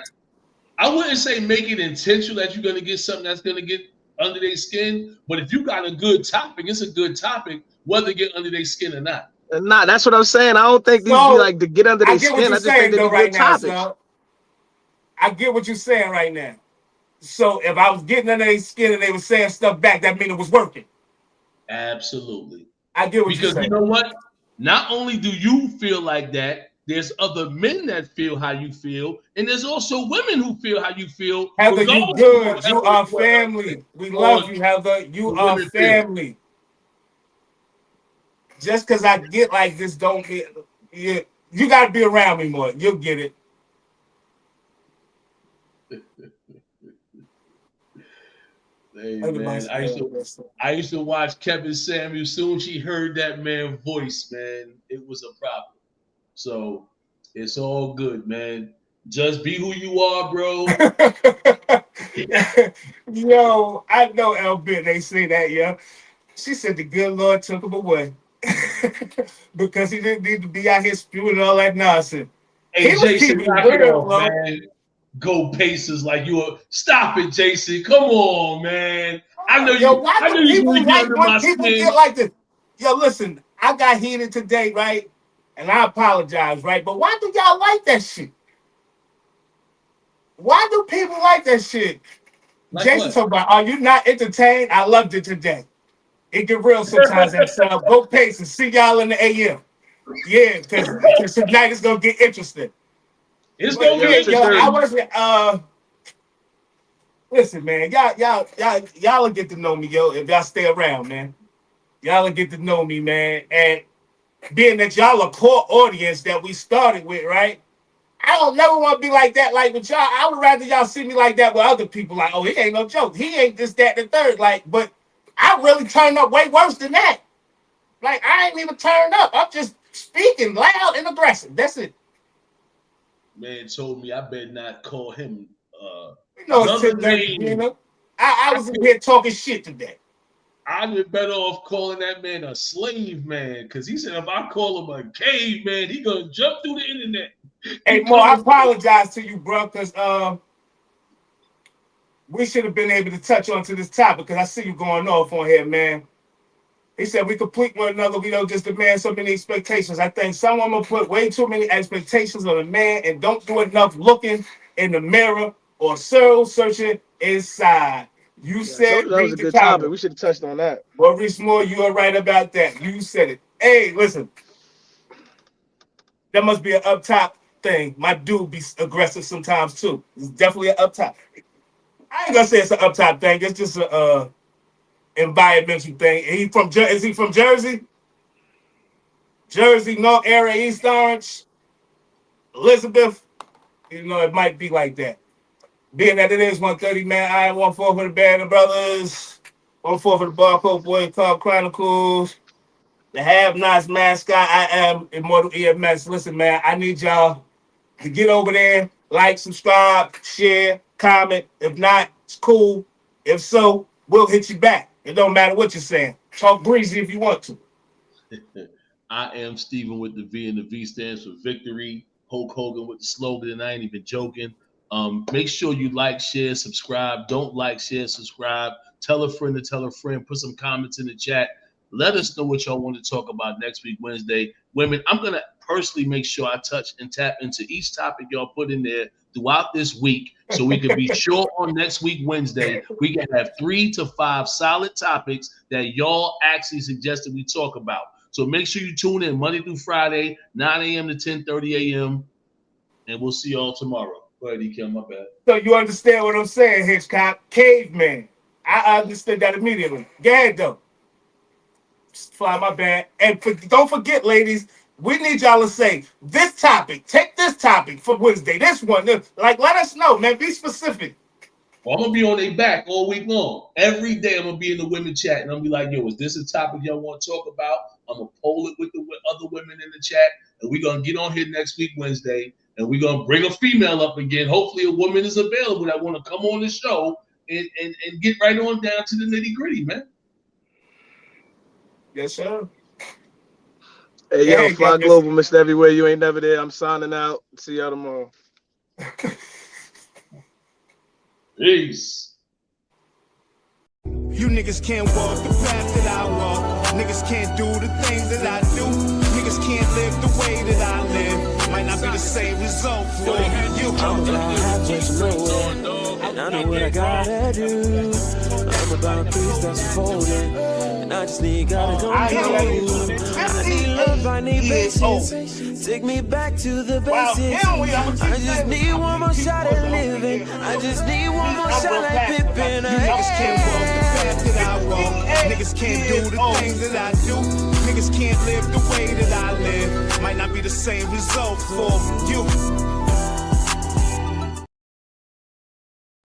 I wouldn't say make it intentional that you're gonna get something that's gonna get under their skin. But if you got a good topic, it's a good topic, whether it get under their skin or not. Nah, that's what I'm saying. I don't think these be like to get under their skin. I just think they be good topics. I get what you're saying right now. So if I was getting under their skin and they were saying stuff back, that means it was working. Absolutely. I get what you're saying. Because you know what? Not only do you feel like that, there's other men that feel how you feel, and there's also women who feel how you feel. Heather, you good. You are family. We love you, Heather. You are family. Just because I get like this, don't get you got to be around me more. You'll get it. Hey, man, I used to watch Kevin Samuels. Soon she heard that man's voice, man, it was a problem. So it's all good, man. Just be who you are, bro. Yo, I know L-Bit, they say that, yo. She said the good Lord took him away. Because he didn't need to be out here spewing all that nonsense. Hey, Jason, knock it off, man. Go Pacers like you are. Stop it, Jason. Come on, man. I know you. I know you really get under my skin. Get like this. Yo, listen, I got heated today, right? And I apologize, right? But why do y'all like that shit? Why do people like that shit? Like Jason talking about, are you not entertained? I loved it today. It get real sometimes at some. Go Pacers. See y'all in the AM. Yeah, because tonight is gonna get interesting. It's gonna get interesting. I was listen, man. Y'all will get to know me, yo. If y'all stay around, man, y'all will get to know me, man. And being that y'all a core audience that we started with, right? I don't never want to be like that, like with y'all. I would rather y'all see me like that with other people. Like, oh, he ain't no joke. He ain't this, that, and the third. Like, but I really turned up way worse than that. Like, I ain't even turned up. I'm just speaking loud and aggressive. That's it. Man told me I better not call him You know it's another 10:30, name. you know? I was in here talking shit today. I'd be better off calling that man a slave man, because he said if I call him a caveman, he gonna jump through the internet. Hey, Mo, I apologize to you, bro, because we should have been able to touch on to this topic, because I see you going off on here, man. He said we complete one another. We don't just demand so many expectations. I think some women put way too many expectations on a man and don't do enough looking in the mirror or soul searching inside. You said that was a good topic. We should have touched on that. Maurice Moore, you are right about that. You said it. Hey, listen. That must be an up top thing. My dude be aggressive sometimes too. It's definitely an up top. I ain't gonna say it's an up top thing. It's just a environmental thing. Is he from Jersey? Jersey, North area, East Orange, Elizabeth. You know, it might be like that. Being that it is 1:30, man, I 1-4 for the Band of Brothers, 1-4 for the Barcode Boy Club Chronicles, the Have-Nots mascot. I am Immortal EMS. Listen, man, I need y'all to get over there, like, subscribe, share, comment. If not, it's cool. If so, we'll hit you back. It don't matter what you're saying. Talk breezy if you want to. I am Steven with the V, and the V stands for victory. Hulk Hogan with the slogan, and I ain't even joking. Make sure you like, share, subscribe. Don't like, share, subscribe. Tell a friend to tell a friend. Put some comments in the chat. Let us know what y'all want to talk about next week, Wednesday. Women, I'm going to personally make sure I touch and tap into each topic y'all put in there throughout this week, so we can be sure on next week, Wednesday, we can have 3 to 5 solid topics that y'all actually suggested we talk about. So make sure you tune in Monday through Friday, 9 a.m. to 10:30 a.m., and we'll see y'all tomorrow. Go ahead, E-Kim, my bad. So you understand what I'm saying, Hitchcock? Caveman. I understood that immediately. Go ahead, though. Fly, my bad. And don't forget, ladies, we need y'all to say this topic. Take this topic for Wednesday. This one. Like, let us know, man. Be specific. Well, I'm going to be on their back all week long. Every day I'm going to be in the women chat, and I'm going to be like, yo, is this a topic y'all want to talk about? I'm going to poll it with the other women in the chat, and we're going to get on here next week, Wednesday, and we're going to bring a female up again. Hopefully a woman is available that want to come on the show and get right on down to the nitty-gritty, man. Yes, sir. Hey, yo, Fly Global, Mr. Everywhere. You ain't never there. I'm signing out. See y'all tomorrow. Peace. You niggas can't walk the path that I walk. Niggas can't do the things that I do. Niggas can't live the way that I live. Might not be the same result for you. I'm about halfway to nowhere, and I know what I gotta do. I'm about peace that's unfolding, and I just need gotta go. I need love, I need patience. Take me back to the basics. I just need one more shot at living. I just need one more shot like Pippin. Niggas can't walk the path that I walk. Niggas can't do the things that I do. Niggas can't live the way that I live. Might not be the same result for you.